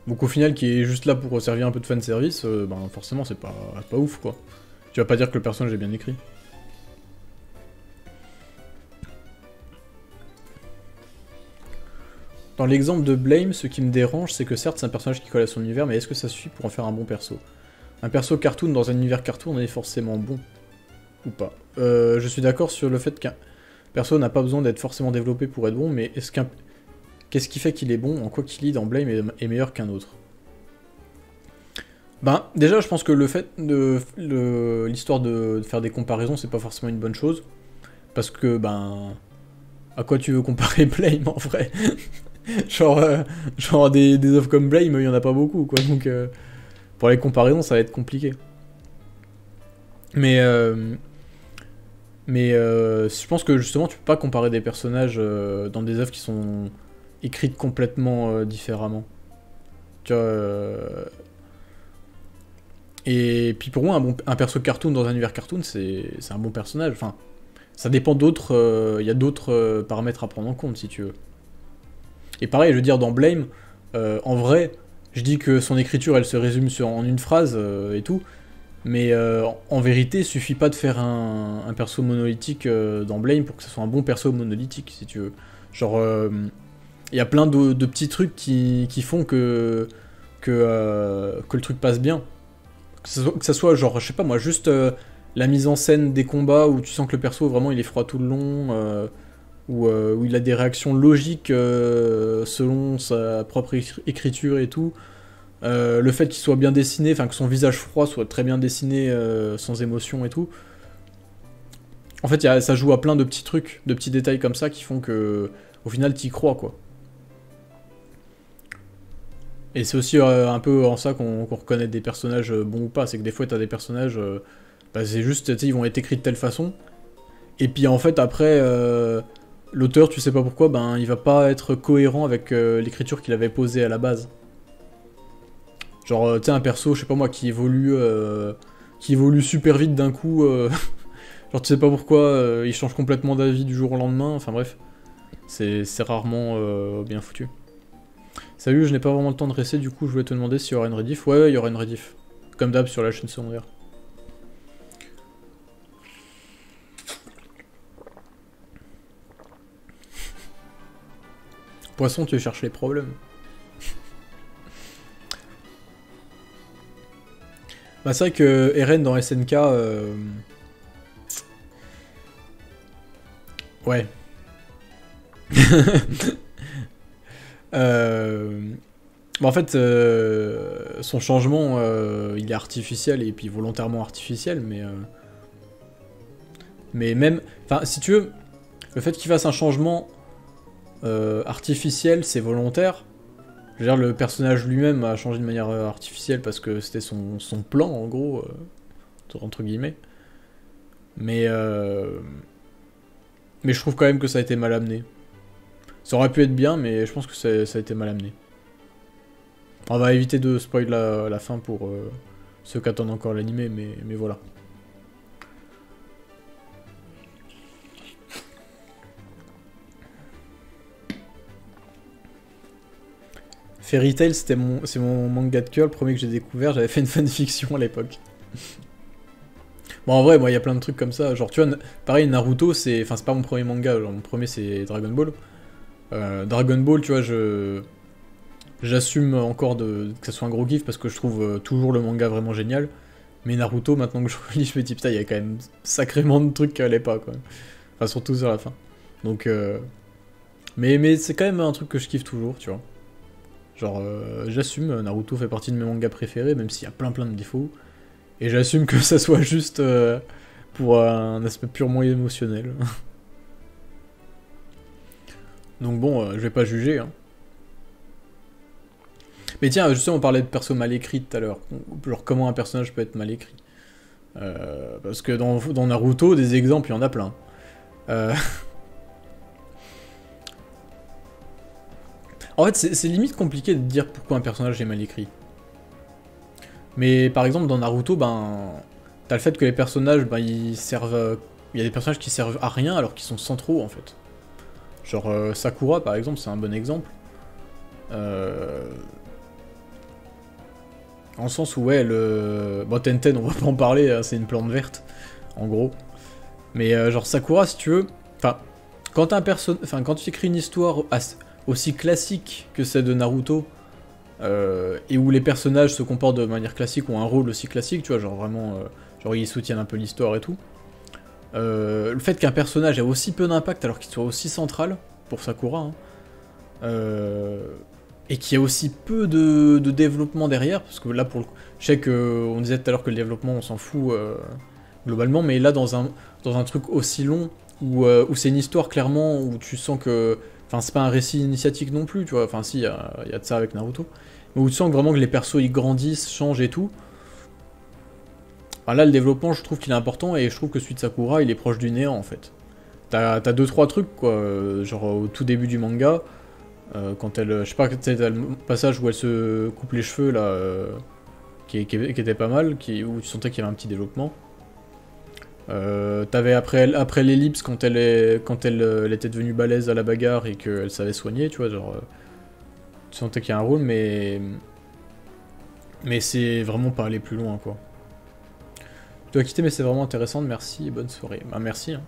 Donc au final, qui est juste là pour servir un peu de fanservice, forcément c'est pas ouf, quoi. Tu vas pas dire que le personnage est bien écrit. Dans l'exemple de Blame, ce qui me dérange, c'est que certes c'est un personnage qui colle à son univers, mais est-ce que ça suffit pour en faire un bon perso? Un perso cartoon dans un univers cartoon est forcément bon. Ou pas. Je suis d'accord sur le fait qu'un perso n'a pas besoin d'être forcément développé pour être bon, mais qu'est-ce qui fait qu'il est bon? En quoi qu'il lit dans Blame est meilleur qu'un autre? Déjà, je pense que le fait l'histoire de faire des comparaisons, c'est pas forcément une bonne chose. Parce que, à quoi tu veux comparer Blame, en vrai? genre des œuvres comme Blame, il y en a pas beaucoup, quoi. Donc, pour les comparaisons, ça va être compliqué. Mais je pense que, justement, tu peux pas comparer des personnages dans des œuvres qui sont écrites complètement différemment. Tu vois... Et puis pour moi, un perso cartoon dans un univers cartoon, c'est un bon personnage. Enfin, ça dépend d'autres... Il y a d'autres paramètres à prendre en compte, si tu veux. Et pareil, je veux dire, dans Blame, en vrai, je dis que son écriture, elle se résume en une phrase et tout. Mais en vérité, il suffit pas de faire un perso monolithique dans Blame pour que ce soit un bon perso monolithique, si tu veux. Genre, il y a plein de petits trucs qui font que le truc passe bien. Que ça soit genre, je sais pas moi, juste la mise en scène des combats où tu sens que le perso, vraiment, il est froid tout le long, où il a des réactions logiques selon sa propre écriture et tout. Le fait qu'il soit bien dessiné, enfin que son visage froid soit très bien dessiné, sans émotion et tout. En fait, ça joue à plein de petits trucs, de petits détails comme ça qui font que, au final, t'y crois, quoi. Et c'est aussi un peu en ça qu'on reconnaît des personnages bons ou pas, c'est que des fois t'as des personnages, c'est juste, tu sais, ils vont être écrits de telle façon, et puis en fait après, l'auteur, tu sais pas pourquoi, il va pas être cohérent avec l'écriture qu'il avait posée à la base. Genre, tu sais, un perso, je sais pas moi, qui évolue super vite d'un coup, genre tu sais pas pourquoi, il change complètement d'avis du jour au lendemain, enfin bref, c'est rarement bien foutu. Salut, je n'ai pas vraiment le temps de rester, du coup je voulais te demander s'il y aura une rediff. Ouais, il y aura une rediff. Comme d'hab sur la chaîne secondaire. Poisson, tu cherches les problèmes. Bah c'est vrai que Eren dans SNK... Ouais. Bah en fait, son changement, il est artificiel et puis volontairement artificiel, mais même... Enfin, si tu veux, le fait qu'il fasse un changement artificiel, c'est volontaire. Je veux dire, le personnage lui-même a changé de manière artificielle parce que c'était son plan, en gros, entre guillemets. Mais je trouve quand même que ça a été mal amené. Ça aurait pu être bien, mais je pense que ça a été mal amené. On va éviter de spoil la fin pour ceux qui attendent encore l'animé, mais voilà. Fairy Tail, c'est mon manga de cœur, le premier que j'ai découvert, j'avais fait une fanfiction à l'époque. Bon, en vrai, moi, il y a plein de trucs comme ça. Genre, tu vois, pareil, Naruto, c'est pas mon premier manga, genre, mon premier c'est Dragon Ball. Dragon Ball, tu vois, j'assume encore que ça soit un gros kiff parce que je trouve toujours le manga vraiment génial. Mais Naruto, maintenant que je relis, je me dis putain, il y a quand même sacrément de trucs qui allaient pas, quoi. Enfin, surtout sur la fin. Donc, mais c'est quand même un truc que je kiffe toujours, tu vois. Genre, j'assume, Naruto fait partie de mes mangas préférés, même s'il y a plein de défauts. Et j'assume que ça soit juste pour un aspect purement émotionnel. Donc bon, je vais pas juger, hein. Mais tiens, justement, on parlait de perso mal écrit tout à l'heure. Genre, comment un personnage peut être mal écrit. Parce que dans Naruto, des exemples, il y en a plein. En fait, c'est limite compliqué de dire pourquoi un personnage est mal écrit. Mais par exemple, dans Naruto, ben, t'as le fait que les personnages, ben, ils servent... Il y a des personnages qui servent à rien alors qu'ils sont centraux, en fait. Genre, Sakura, par exemple, c'est un bon exemple. En le sens où, ouais, bon, Tenten, on va pas en parler, hein, c'est une plante verte, en gros. Mais genre, Sakura, si tu veux... Enfin, quand quand tu écris une histoire aussi classique que celle de Naruto, et où les personnages se comportent de manière classique, ont un rôle aussi classique, tu vois, genre vraiment, genre ils soutiennent un peu l'histoire et tout. Le fait qu'un personnage ait aussi peu d'impact alors qu'il soit aussi central, pour Sakura, hein, et qu'il y ait aussi peu de développement derrière, parce que là, pour le coup, je sais qu'on disait tout à l'heure que le développement, on s'en fout globalement, mais là, dans un truc aussi long, où c'est une histoire clairement, où tu sens que... Enfin, c'est pas un récit initiatique non plus, tu vois, enfin si, il y a de ça avec Naruto, mais où tu sens vraiment que les persos, ils grandissent, changent et tout. Enfin, là, le développement, je trouve qu'il est important, et je trouve que celui de Sakura, il est proche du néant, en fait. T'as 2-3 trucs, quoi, genre au tout début du manga, quand elle... Je sais pas, t'as le passage où elle se coupe les cheveux, là, qui était pas mal, où tu sentais qu'il y avait un petit développement. T'avais après l'ellipse, quand elle était devenue balèze à la bagarre et qu'elle savait soigner, tu vois, genre... tu sentais qu'il y a un rôle, mais c'est vraiment pas aller plus loin, quoi. Je dois quitter, mais c'est vraiment intéressant, merci et bonne soirée. Bah merci, hein.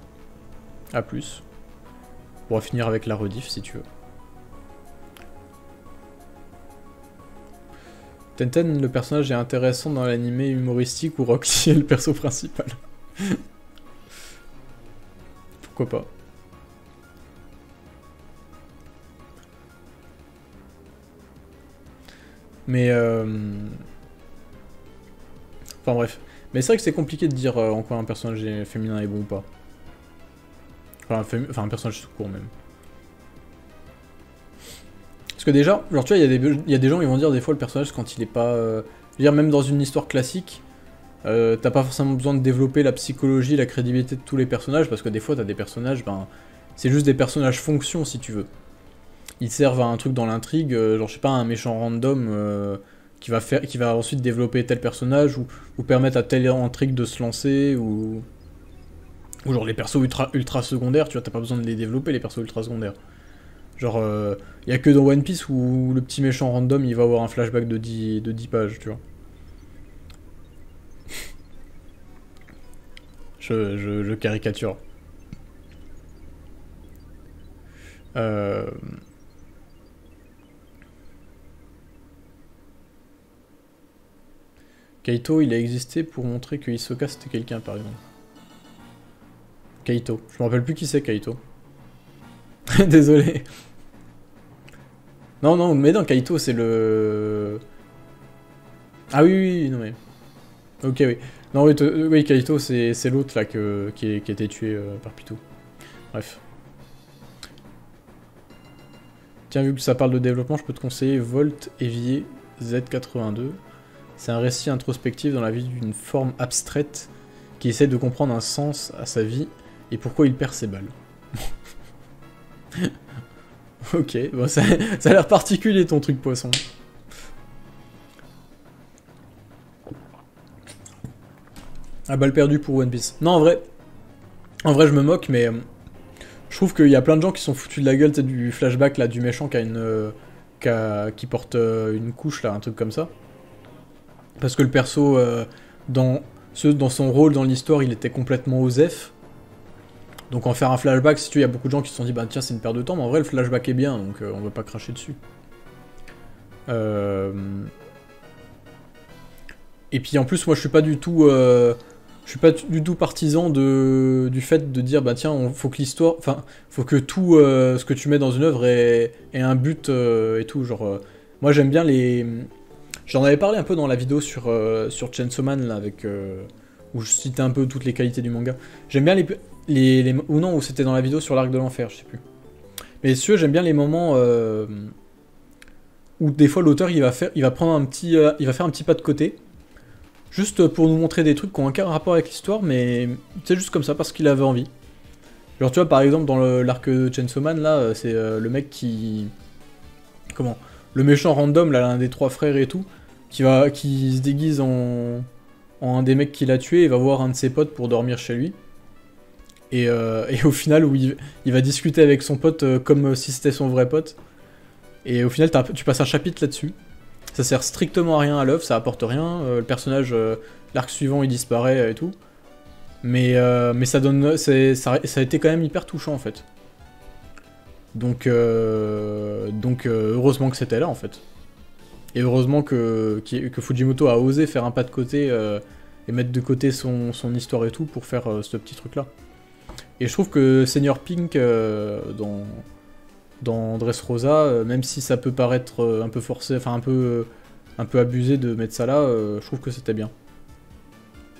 A plus. On va finir avec la rediff, si tu veux. Tenten, le personnage est intéressant dans l'animé humoristique où Roxy est le perso principal. Pourquoi pas. Mais enfin bref. Mais c'est vrai que c'est compliqué de dire en quoi un personnage féminin est bon ou pas. Enfin, un personnage tout court même. Parce que déjà, genre tu vois, il y a des gens qui vont dire des fois le personnage quand il est pas... je veux dire, même dans une histoire classique, t'as pas forcément besoin de développer la psychologie, la crédibilité de tous les personnages, parce que des fois t'as des personnages, ben... C'est juste des personnages fonction si tu veux. Ils servent à un truc dans l'intrigue, genre je sais pas, un méchant random qui va ensuite développer tel personnage, ou permettre à telle intrigue de se lancer, ou genre les persos ultra secondaires, tu vois, t'as pas besoin de les développer les persos ultra secondaires. Genre, y a que dans One Piece où le petit méchant random il va avoir un flashback de 10 pages, tu vois. Je caricature. Kaito, il a existé pour montrer que Hisoka c'était quelqu'un, par exemple. Kaito. Je me rappelle plus qui c'est, Kaito. Désolé. Non, non, mais non, Kaito, c'est le... Ah oui, oui, non mais... Ok, oui. Non, oui, oui Kaito, c'est l'autre, là, qui a été tué par Pitou. Bref. Tiens, vu que ça parle de développement, je peux te conseiller Volt Évier Z82. C'est un récit introspectif dans la vie d'une forme abstraite qui essaie de comprendre un sens à sa vie et pourquoi il perd ses balles. Ok, bon, ça a l'air particulier ton truc poisson. Ah, balle perdue pour One Piece. Non, en vrai je me moque, mais je trouve qu'il y a plein de gens qui sont foutus de la gueule du flashback là, du méchant qui a une... qui porte une couche là, un truc comme ça. Parce que le perso, dans son rôle dans l'histoire, il était complètement osef. Donc en faire un flashback, si tu veux, il y a beaucoup de gens qui se sont dit, bah tiens, c'est une perte de temps, mais en vrai, le flashback est bien, donc on va pas cracher dessus. Et puis en plus, moi, je suis pas du tout partisan du fait de dire, bah tiens, faut que l'histoire, enfin, faut que tout ce que tu mets dans une œuvre ait un but et tout. Genre, moi, j'aime bien les... J'en avais parlé un peu dans la vidéo sur Chainsaw Man, là, avec... où je citais un peu toutes les qualités du manga. J'aime bien ou non, ou c'était dans la vidéo sur l'Arc de l'Enfer, je sais plus. Mais si tu veux, j'aime bien les moments où des fois l'auteur il va faire un petit pas de côté, juste pour nous montrer des trucs qui ont aucun rapport avec l'histoire, mais c'est juste comme ça parce qu'il avait envie. Genre tu vois par exemple dans l'arc de Chainsaw Man là, c'est le mec qui... Comment ? Le méchant random là, l'un des trois frères et tout, qui se déguise en un des mecs qu'il a tué et va voir un de ses potes pour dormir chez lui. Et au final, où il va discuter avec son pote comme si c'était son vrai pote. Et au final, tu passes un chapitre là-dessus. Ça sert strictement à rien à l'œuvre, ça apporte rien. Le personnage, l'arc suivant, il disparaît et tout. Mais ça donne... ça a été quand même hyper touchant, en fait. Donc heureusement que c'était là, en fait. Et heureusement que Fujimoto a osé faire un pas de côté et mettre de côté son histoire et tout pour faire ce petit truc-là. Et je trouve que Senior Pink dans Dressrosa, même si ça peut paraître un peu forcé, enfin un peu abusé de mettre ça là, je trouve que c'était bien.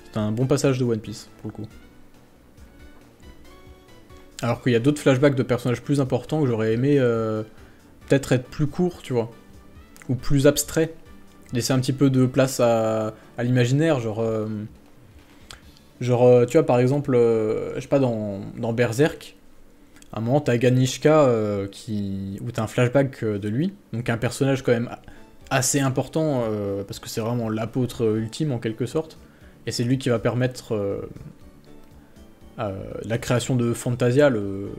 C'était un bon passage de One Piece, pour le coup. Alors qu'il y a d'autres flashbacks de personnages plus importants que j'aurais aimé peut-être être plus courts, tu vois. Ou plus abstraits. Laisser un petit peu de place à l'imaginaire, genre... Genre, tu vois, par exemple, je sais pas, dans Berserk, à un moment, t'as Ganishka, où t'as un flashback de lui, donc un personnage quand même assez important, parce que c'est vraiment l'apôtre ultime, en quelque sorte, et c'est lui qui va permettre la création de Fantasia, le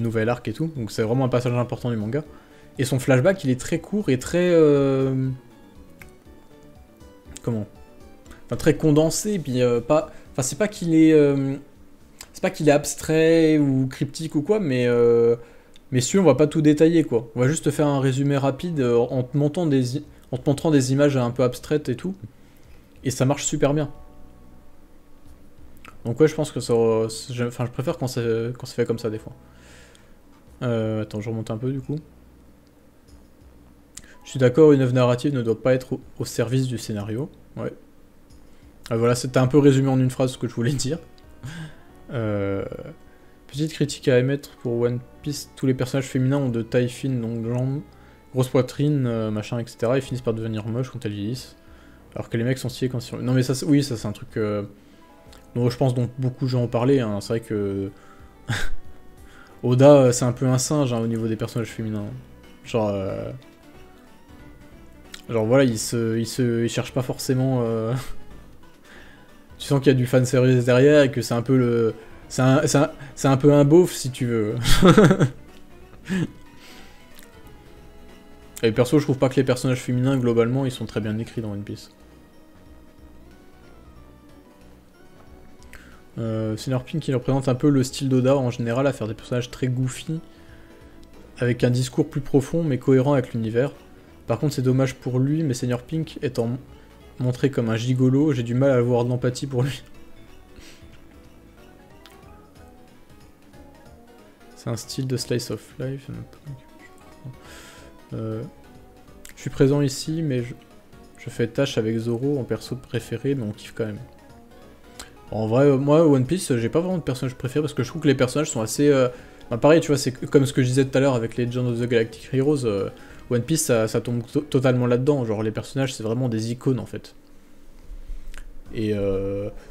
nouvel arc et tout, donc c'est vraiment un passage important du manga. Et son flashback, il est très court et très... Comment ? Enfin, très condensé, puis pas... Enfin, c'est pas qu'il est... c'est pas qu'il est abstrait ou cryptique ou quoi, mais si on va pas tout détailler, quoi. On va juste te faire un résumé rapide en te montrant des images un peu abstraites et tout. Et ça marche super bien. Donc ouais, je pense que ça... Enfin, je préfère quand c'est fait comme ça, des fois. Attends, je remonte un peu, du coup. Je suis d'accord, une œuvre narrative ne doit pas être au service du scénario. Ouais. Voilà, c'était un peu résumé en une phrase ce que je voulais dire. Petite critique à émettre pour One Piece, tous les personnages féminins ont de taille fine, longues jambes, grosse poitrine, machin, etc. et finissent par devenir moches quand elles vieillissent. Alors que les mecs sont stylés quand ils sont... Non mais ça, oui, ça c'est un truc dont je pense dont beaucoup de gens ont parlé. Hein. C'est vrai que... Oda, c'est un peu un singe hein, au niveau des personnages féminins. Genre voilà, il cherche pas forcément... Tu sens qu'il y a du fanservice derrière et que c'est un peu le... C'est un peu un beauf, si tu veux. Et perso, je trouve pas que les personnages féminins, globalement, ils sont très bien écrits dans One Piece. Senior Pink, qui représente un peu le style d'Oda en général, à faire des personnages très goofy, avec un discours plus profond, mais cohérent avec l'univers. Par contre, c'est dommage pour lui, mais Seigneur Pink étant montré comme un gigolo, j'ai du mal à avoir de l'empathie pour lui. C'est un style de slice of life. Je suis présent ici, mais je fais tâche avec Zoro en perso préféré, mais on kiffe quand même. En vrai, moi, One Piece, j'ai pas vraiment de personnage préféré parce que je trouve que les personnages sont assez... Bah pareil, tu vois, c'est comme ce que je disais tout à l'heure avec Legend of the Galactic Heroes. One Piece, ça tombe totalement là-dedans. Genre, les personnages, c'est vraiment des icônes, en fait. Et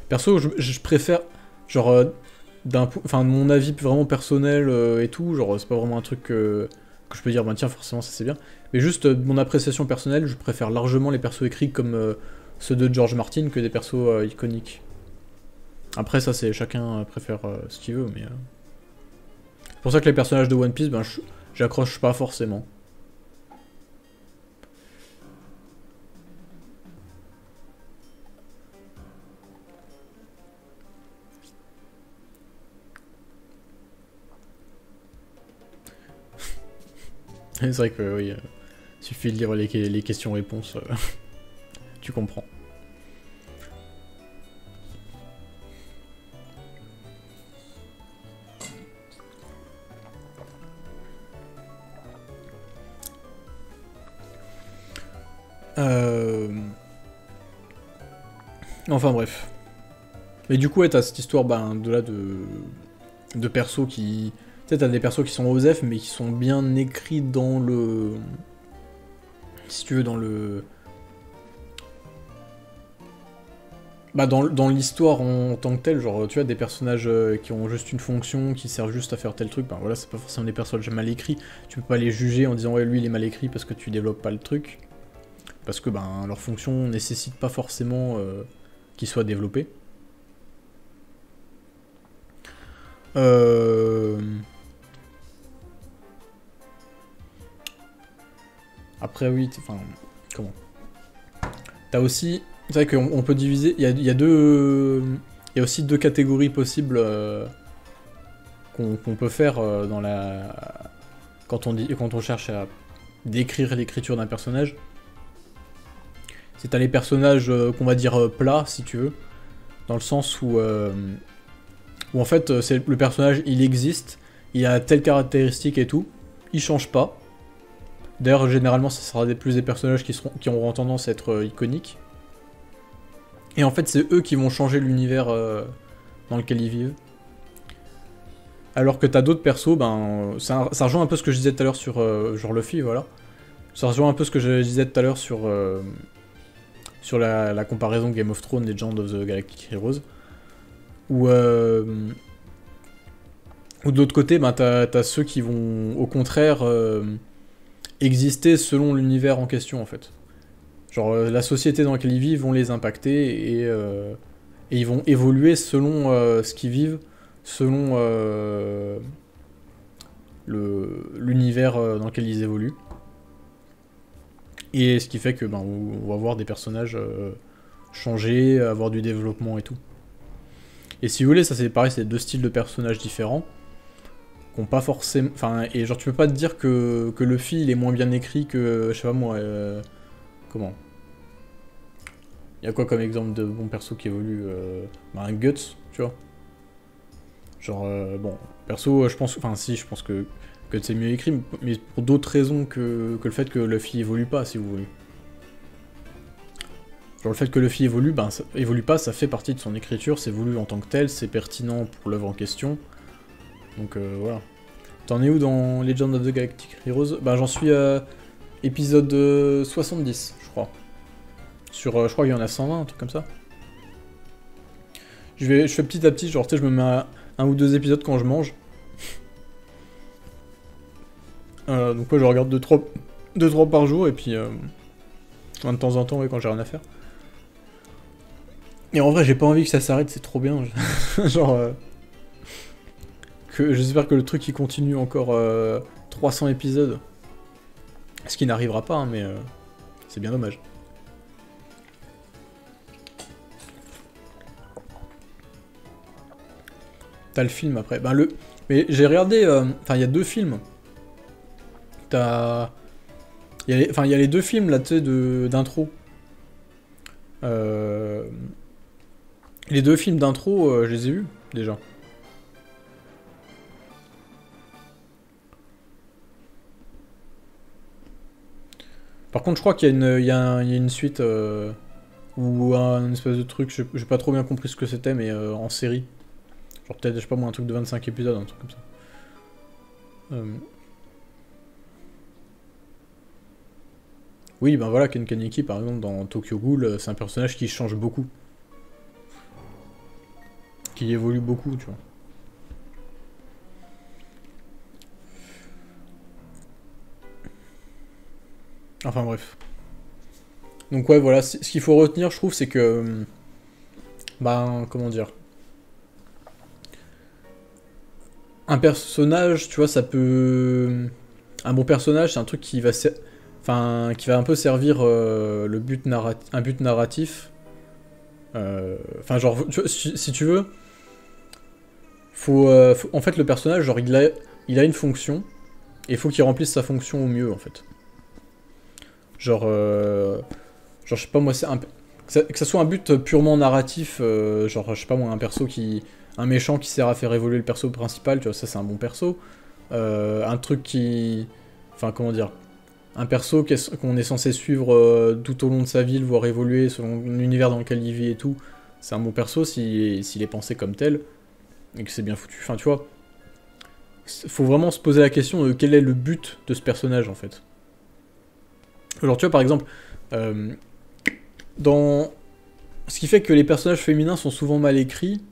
perso, je préfère... Genre, enfin, mon avis vraiment personnel et tout, genre, c'est pas vraiment un truc que je peux dire, bah tiens, forcément, ça c'est bien. Mais juste, mon appréciation personnelle, je préfère largement les persos écrits comme ceux de George Martin que des persos iconiques. Après, ça, c'est chacun préfère ce qu'il veut, mais... C'est pour ça que les personnages de One Piece, ben, j'accroche pas forcément. C'est vrai que, oui, suffit de lire les questions-réponses, tu comprends. Enfin bref. Mais du coup, ouais, t'as cette histoire de persos qui... Tu sais, t'as des persos qui sont OSEF, mais qui sont bien écrits dans le... Si tu veux, dans le... Bah dans l'histoire en tant que telle, genre tu as des personnages qui ont juste une fonction, qui servent juste à faire tel truc, ben voilà, c'est pas forcément des personnages mal écrits, tu peux pas les juger en disant ouais lui il est mal écrit parce que tu développes pas le truc, parce que ben leur fonction nécessite pas forcément qu'ils soient développés. Après oui, enfin, comment? T'as aussi... C'est vrai qu'on peut diviser... Il y a aussi deux catégories possibles qu'on peut faire dans la... Quand on cherche à décrire l'écriture d'un personnage. C'est t'as les personnages qu'on va dire plats, si tu veux. Dans le sens où en fait, le personnage, il existe, il a telle caractéristique et tout, il change pas. D'ailleurs, généralement, ça sera plus des personnages qui auront tendance à être iconiques. Et en fait, c'est eux qui vont changer l'univers dans lequel ils vivent. Alors que t'as d'autres persos, ben, ça rejoint un peu ce que je disais tout à l'heure sur genre Luffy, voilà. Ça rejoint un peu ce que je disais tout à l'heure sur la comparaison Game of Thrones, Legend of the Galactic Heroes. Ou de l'autre côté, ben, t'as ceux qui vont au contraire exister selon l'univers en question en fait. Genre la société dans laquelle ils vivent vont les impacter et ils vont évoluer selon ce qu'ils vivent, selon l'univers dans lequel ils évoluent. Et ce qui fait que ben, on va voir des personnages changer, avoir du développement et tout. Et si vous voulez, ça c'est pareil, c'est deux styles de personnages différents. Qu'on pas forcément... Enfin, et genre tu peux pas te dire que Luffy il est moins bien écrit que... Je sais pas moi... comment? Il y a quoi comme exemple de bons perso qui évolue bah, un Guts, tu vois. Genre, bon, perso, je pense... Enfin si, je pense que Guts est mieux écrit, mais pour d'autres raisons que le fait que Luffy évolue pas, si vous voulez. Genre le fait que Luffy évolue, ben, ça évolue pas, ça fait partie de son écriture, c'est voulu en tant que tel, c'est pertinent pour l'œuvre en question. Donc voilà. T'en es où dans Legend of the Galactic Heroes? Bah j'en suis à épisode 70, je crois. Sur, je crois qu'il y en a 120, un truc comme ça. Je fais petit à petit, genre tu sais, je me mets un ou deux épisodes quand je mange. Donc ouais, je regarde 2-3 par jour, et puis de temps en temps, ouais, quand j'ai rien à faire. Et en vrai, j'ai pas envie que ça s'arrête, c'est trop bien. Genre... J'espère que le truc il continue encore 300 épisodes. Ce qui n'arrivera pas, hein, mais c'est bien dommage. T'as le film après. Ben, mais j'ai regardé. Enfin, il y a deux films. T'as Enfin, il y a les deux films, là, tu sais, d'intro. Euh, les deux films d'intro, je les ai vus, déjà. Par contre, je crois qu'il y a il y a une suite, ou un espèce de truc, j'ai pas trop bien compris ce que c'était, mais en série. Genre peut-être, je sais pas moi, un truc de 25 épisodes, un truc comme ça. Euh, Oui, ben voilà, Ken Kaneki, par exemple, dans Tokyo Ghoul, c'est un personnage qui change beaucoup, qui évolue beaucoup, tu vois. Enfin bref. Donc ouais, voilà, ce qu'il faut retenir, je trouve, c'est que... Ben, comment dire... Un personnage, tu vois, ça peut... Un bon personnage, c'est un truc qui va... Enfin, qui va un peu servir un but narratif. Enfin, genre, si tu veux, en fait, le personnage, genre, il a une fonction, et il faut qu'il remplisse sa fonction au mieux, en fait. Genre, genre je sais pas moi, que ça soit un but purement narratif, genre, je sais pas moi, un perso qui... Un méchant qui sert à faire évoluer le perso principal, tu vois, ça c'est un bon perso. Un truc qui... Enfin, comment dire, un perso qu'on est censé suivre tout au long de sa vie, le voir évoluer selon l'univers dans lequel il vit et tout, c'est un bon perso s'il est pensé comme tel, et que c'est bien foutu. Enfin, tu vois, faut vraiment se poser la question de quel est le but de ce personnage, en fait. Genre, tu vois, par exemple, euh, dans... Ce qui fait que les personnages féminins sont souvent mal écrits,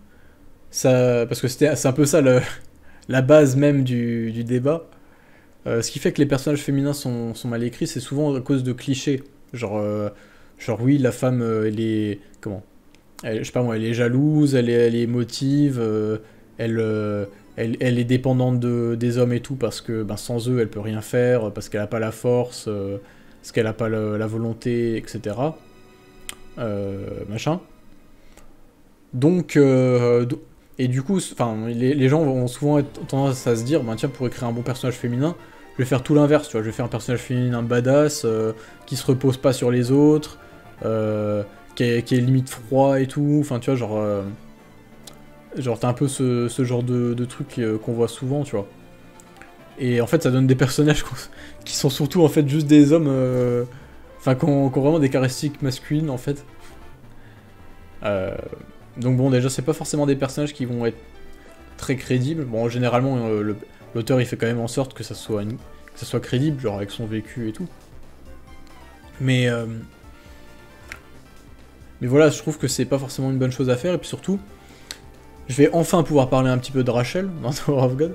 ça... parce que c'est un peu ça la base même du débat. Ce qui fait que les personnages féminins sont mal écrits, c'est souvent à cause de clichés. Genre, genre oui, la femme, elle est... Comment je sais pas moi, elle est jalouse, elle est émotive, elle est dépendante des hommes et tout, parce que ben, sans eux, elle peut rien faire, parce qu'elle a pas la force, parce qu'elle a pas la volonté, etc. Machin. Donc, et du coup, enfin, les gens vont souvent être tendance à se dire, ben tiens, pour écrire un bon personnage féminin, je vais faire tout l'inverse, tu vois, je vais faire un personnage féminin badass, qui se repose pas sur les autres, qui est limite froid et tout, enfin, tu vois, genre, genre t'as un peu ce genre de truc qu'on voit souvent, tu vois. Et en fait, ça donne des personnages qui sont surtout, en fait, juste des hommes, enfin, qui ont vraiment des caractéristiques masculines, en fait. Euh, donc bon, déjà, c'est pas forcément des personnages qui vont être très crédible. Bon, généralement, l'auteur il fait quand même en sorte que que ça soit crédible, genre avec son vécu et tout. Mais, mais voilà, je trouve que c'est pas forcément une bonne chose à faire. Et puis surtout, je vais enfin pouvoir parler un petit peu de Rachel dans Tower of God.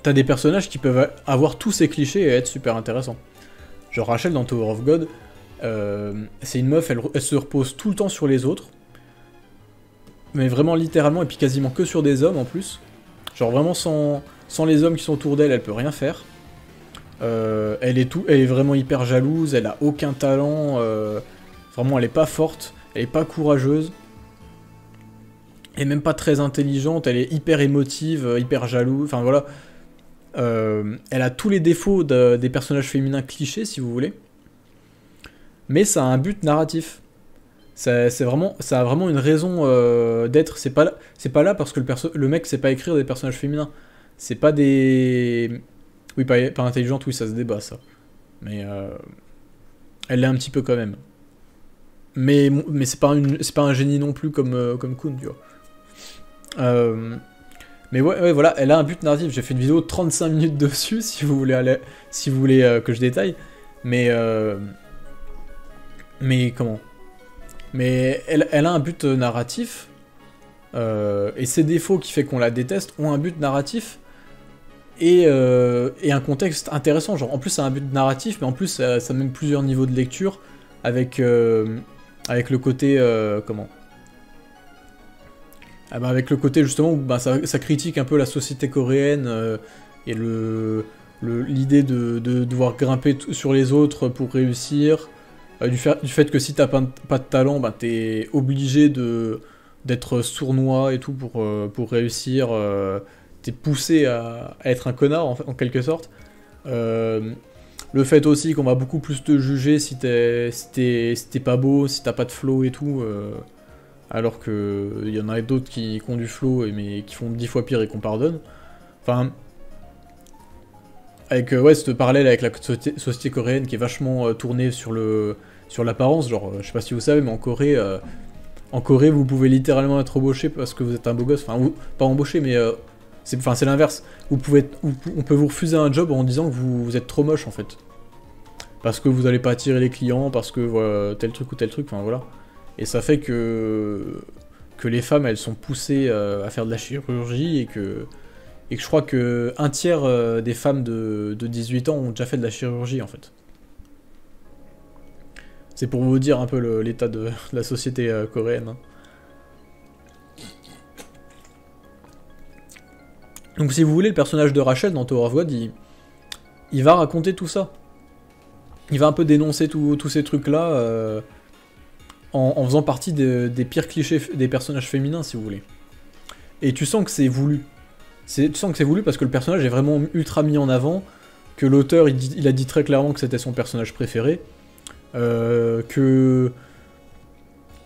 T'as des personnages qui peuvent avoir tous ces clichés et être super intéressants. Genre Rachel dans Tower of God, c'est une meuf, elle se repose tout le temps sur les autres. Mais vraiment littéralement, et puis quasiment que sur des hommes en plus. Genre vraiment sans les hommes qui sont autour d'elle, elle peut rien faire. Elle est vraiment hyper jalouse, elle a aucun talent, vraiment elle est pas forte, elle est pas courageuse. Elle est même pas très intelligente, elle est hyper émotive, hyper jalouse, enfin voilà. Elle a tous les défauts des personnages féminins clichés, si vous voulez. Mais ça a un but narratif. Ça a vraiment une raison d'être. C'est pas là parce que le mec sait pas écrire des personnages féminins. C'est pas des... Oui, pas intelligente, oui, ça se débat, ça. Mais elle l'est un petit peu quand même. Mais c'est pas un génie non plus comme Kun, tu vois. Mais ouais, voilà, elle a un but narratif. J'ai fait une vidéo de 35 minutes dessus, si vous voulez que je détaille. Mais comment? Mais elle a un but narratif, et ses défauts qui fait qu'on la déteste ont un but narratif et un contexte intéressant. Genre, en plus, ça a un but narratif, mais en plus, ça a même plusieurs niveaux de lecture avec, avec le côté. Comment ah bah avec le côté justement où bah, ça critique un peu la société coréenne et l'idée de devoir grimper sur les autres pour réussir. Du fait que si t'as pas de talent, bah, t'es obligé d'être sournois et tout pour réussir, t'es poussé à être un connard en quelque sorte. Le fait aussi qu'on va beaucoup plus te juger si t'es pas beau, si t'as pas de flow et tout, alors que il y en a d'autres qui ont du flow mais qui font 10 fois pire et qu'on pardonne. Enfin, avec ouais, ce parallèle avec la société coréenne qui est vachement tournée sur l'apparence, genre je sais pas si vous savez, mais en Corée vous pouvez littéralement être embauché parce que vous êtes un beau gosse, enfin pas embauché mais c'est l'inverse. On peut vous refuser un job en disant que vous êtes trop moche en fait. Parce que vous n'allez pas attirer les clients, parce que voilà, tel truc ou tel truc, enfin voilà. Et ça fait que les femmes elles sont poussées à faire de la chirurgie et que je crois que un tiers des femmes de 18 ans ont déjà fait de la chirurgie en fait. C'est pour vous dire un peu l'état de la société coréenne. Hein. Donc si vous voulez, le personnage de Rachel dans Tower of God, il va raconter tout ça. Il va un peu dénoncer tous ces trucs-là en faisant partie des pires clichés des personnages féminins, si vous voulez. Et tu sens que c'est voulu. Tu sens que c'est voulu parce que le personnage est vraiment ultra mis en avant, que l'auteur il a dit très clairement que c'était son personnage préféré, que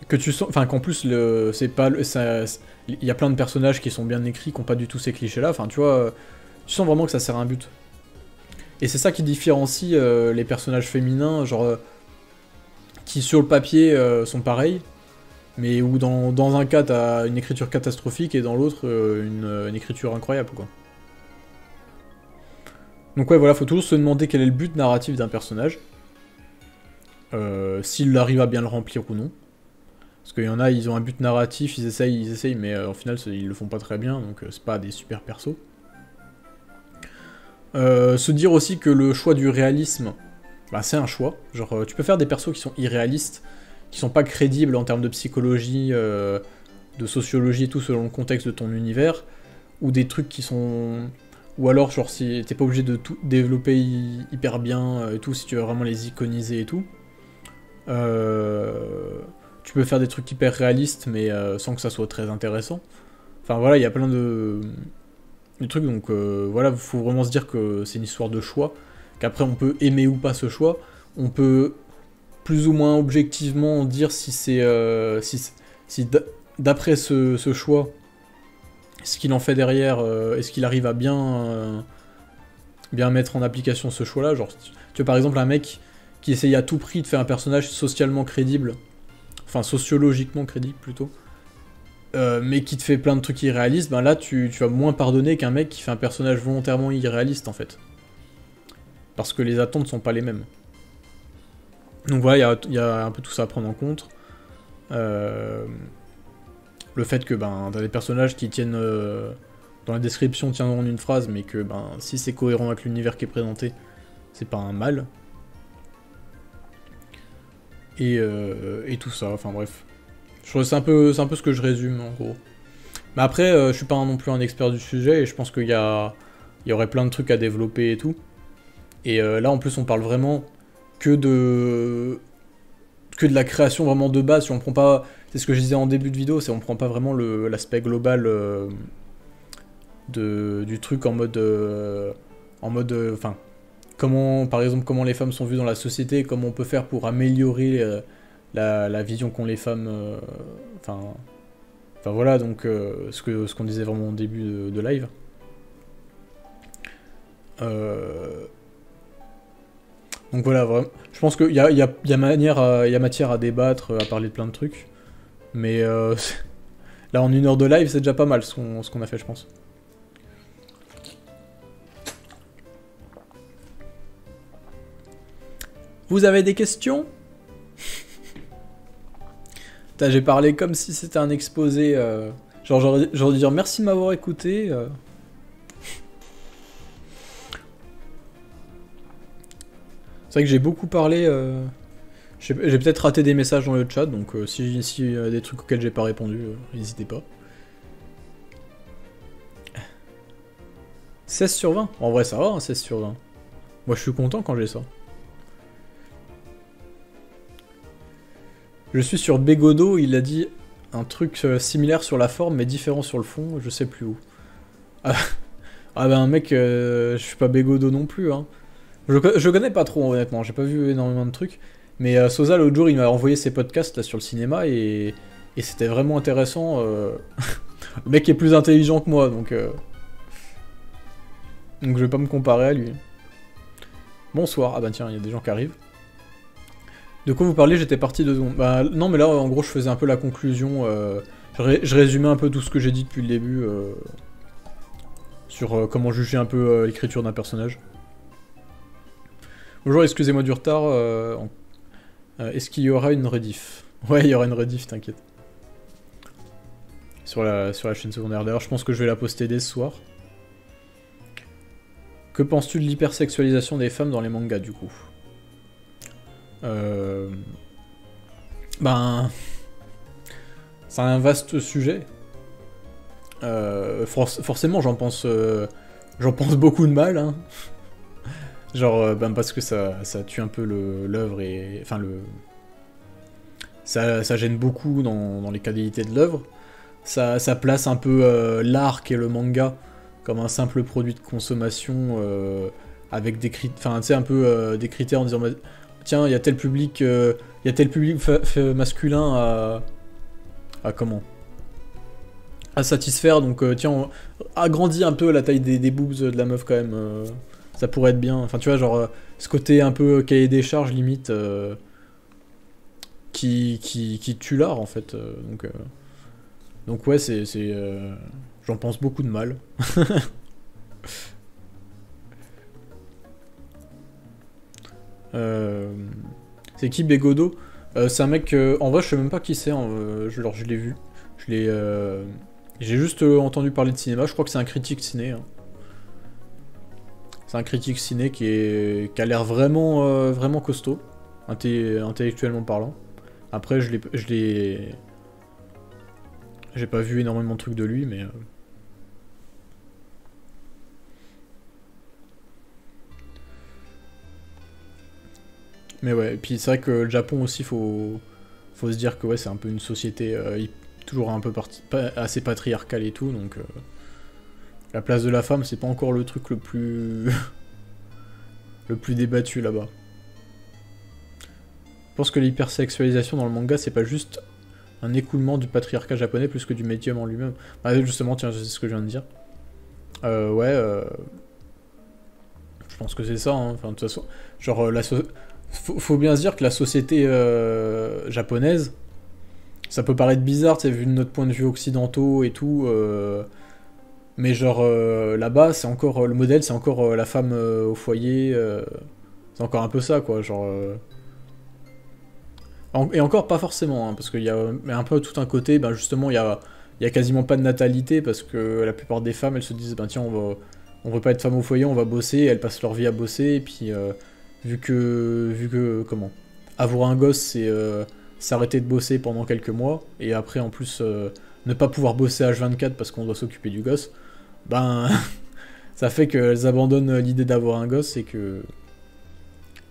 tu sens, enfin qu'en plus c'est pas il y a plein de personnages qui sont bien écrits, qui n'ont pas du tout ces clichés-là. Enfin, tu vois, tu sens vraiment que ça sert à un but. Et c'est ça qui différencie les personnages féminins, genre qui sur le papier sont pareils, mais où dans un cas t'as une écriture catastrophique et dans l'autre une écriture incroyable, quoi. Donc ouais, voilà, faut toujours se demander quel est le but narratif d'un personnage, s'il arrive à bien le remplir ou non. Parce qu'il y en a, ils ont un but narratif, ils essayent, mais au final, ils le font pas très bien, donc c'est pas des super persos. Se dire aussi que le choix du réalisme, bah, c'est un choix. Genre, tu peux faire des persos qui sont irréalistes, qui sont pas crédibles en termes de psychologie, de sociologie et tout, selon le contexte de ton univers, ou des trucs qui sont... Ou alors, genre, si t'es pas obligé de tout développer hyper bien et tout, si tu veux vraiment les iconiser et tout. Tu peux faire des trucs hyper réalistes, mais sans que ça soit très intéressant. Enfin voilà, il y a plein de trucs, donc voilà, faut vraiment se dire que c'est une histoire de choix, qu'après on peut aimer ou pas ce choix, on peut plus ou moins objectivement dire si c'est si d'après ce choix, ce qu'il en fait derrière, est-ce qu'il arrive à bien mettre en application ce choix-là. Genre, tu vois par exemple un mec qui essaye à tout prix de faire un personnage socialement crédible, enfin sociologiquement crédible plutôt, mais qui te fait plein de trucs irréalistes, ben là tu vas moins pardonner qu'un mec qui fait un personnage volontairement irréaliste en fait. Parce que les attentes sont pas les mêmes. Donc voilà, il y a un peu tout ça à prendre en compte. Le fait que ben t'as des personnages qui tiennent dans la description tiendront une phrase, mais que ben si c'est cohérent avec l'univers qui est présenté, c'est pas un mal. Et tout ça, enfin bref. Je trouve que c'est un peu ce que je résume en gros. Mais après, je suis pas non plus un expert du sujet et je pense qu'il y aurait plein de trucs à développer et tout. Et là en plus on parle vraiment que de la création vraiment de base. Si on prend pas, c'est ce que je disais en début de vidéo, c'est on prend pas vraiment l'aspect global du truc en mode, enfin. Comment, par exemple, comment les femmes sont vues dans la société, comment on peut faire pour améliorer la vision qu'ont les femmes. Enfin voilà, donc ce qu'on disait vraiment au début de live. Donc voilà, vraiment, je pense qu'il y a matière à débattre, à parler de plein de trucs. Mais là, en 1 heure de live, c'est déjà pas mal ce qu'on a fait, je pense. Vous avez des questions? J'ai parlé comme si c'était un exposé. Genre, j'aurais dû dire merci de m'avoir écouté. C'est vrai que j'ai beaucoup parlé. J'ai peut-être raté des messages dans le chat, donc si y a des trucs auxquels j'ai pas répondu, n'hésitez pas. 16 sur 20? En vrai, ça va, hein, 16 sur 20. Moi, je suis content quand j'ai ça. Je suis sur Bégodo, il a dit un truc similaire sur la forme mais différent sur le fond, je sais plus où. Ah ben mec, je suis pas bégodo non plus, hein. Je connais pas trop honnêtement, j'ai pas vu énormément de trucs. Mais Sosa l'autre jour il m'a envoyé ses podcasts là sur le cinéma et c'était vraiment intéressant. Le mec est plus intelligent que moi donc je vais pas me comparer à lui. Bonsoir, ah bah tiens, il y a des gens qui arrivent. De quoi vous parlez? J'étais parti de... Bah non mais là en gros je faisais un peu la conclusion, je résumais un peu tout ce que j'ai dit depuis le début sur comment juger un peu l'écriture d'un personnage. Bonjour, excusez-moi du retard, est-ce qu'il y aura une rediff? Ouais, il y aura une rediff, t'inquiète. Sur la chaîne secondaire. D'ailleurs, je pense que je vais la poster dès ce soir. Que penses-tu de l'hypersexualisation des femmes dans les mangas, du coup? Ben... C'est un vaste sujet. Forcément, j'en pense beaucoup de mal, hein. Genre, ben parce que ça tue un peu l'œuvre et... Enfin, ça gêne beaucoup dans les qualités de l'œuvre. Ça place un peu l'art qu'est le manga comme un simple produit de consommation avec des critères... Enfin, tu sais, un peu des critères en disant... Bah, tiens, il y a tel public, masculin à comment? À satisfaire, donc tiens, on agrandit un peu la taille des boobs de la meuf quand même. Ça pourrait être bien. Enfin, tu vois, genre, ce côté un peu cahier des charges, limite, qui tue l'art, en fait. Donc ouais, j'en pense beaucoup de mal. C'est qui Bégodo? C'est un mec, en vrai, je sais même pas qui c'est, je l'ai vu. J'ai juste entendu parler de cinéma, je crois que c'est un critique ciné. Hein. C'est un critique ciné qui a l'air vraiment, vraiment costaud, intellectuellement parlant. Après, j'ai pas vu énormément de trucs de lui, mais... Mais ouais, et puis c'est vrai que le Japon aussi, faut se dire que ouais, c'est un peu une société toujours un peu assez patriarcale et tout, donc... La place de la femme, c'est pas encore le truc le plus... le plus débattu là-bas. Je pense que l'hypersexualisation dans le manga, c'est pas juste un écoulement du patriarcat japonais plus que du médium en lui-même. Bah justement, tiens, je sais ce que je viens de dire. Ouais, je pense que c'est ça, hein. Enfin, de toute façon, genre, faut bien se dire que la société japonaise, ça peut paraître bizarre, tu sais, vu de notre point de vue occidentaux et tout... Mais genre là-bas, c'est encore le modèle, c'est encore la femme au foyer, c'est encore un peu ça quoi, genre. Et encore pas forcément, hein, parce qu'il y a un peu tout un côté, ben justement il y a quasiment pas de natalité parce que la plupart des femmes elles se disent ben tiens on veut pas être femme au foyer, on va bosser, et elles passent leur vie à bosser et puis vu que comment avoir un gosse c'est s'arrêter de bosser pendant quelques mois et après en plus ne pas pouvoir bosser H24 parce qu'on doit s'occuper du gosse. Ben, ça fait qu'elles abandonnent l'idée d'avoir un gosse et que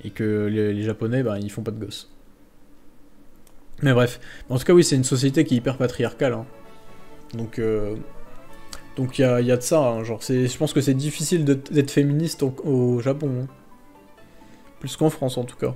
les Japonais, ben, ils font pas de gosse. Mais bref, en tout cas oui, c'est une société qui est hyper patriarcale, hein. Donc il y a de ça, hein. Genre je pense que c'est difficile d'être féministe au Japon, hein. Plus qu'en France en tout cas.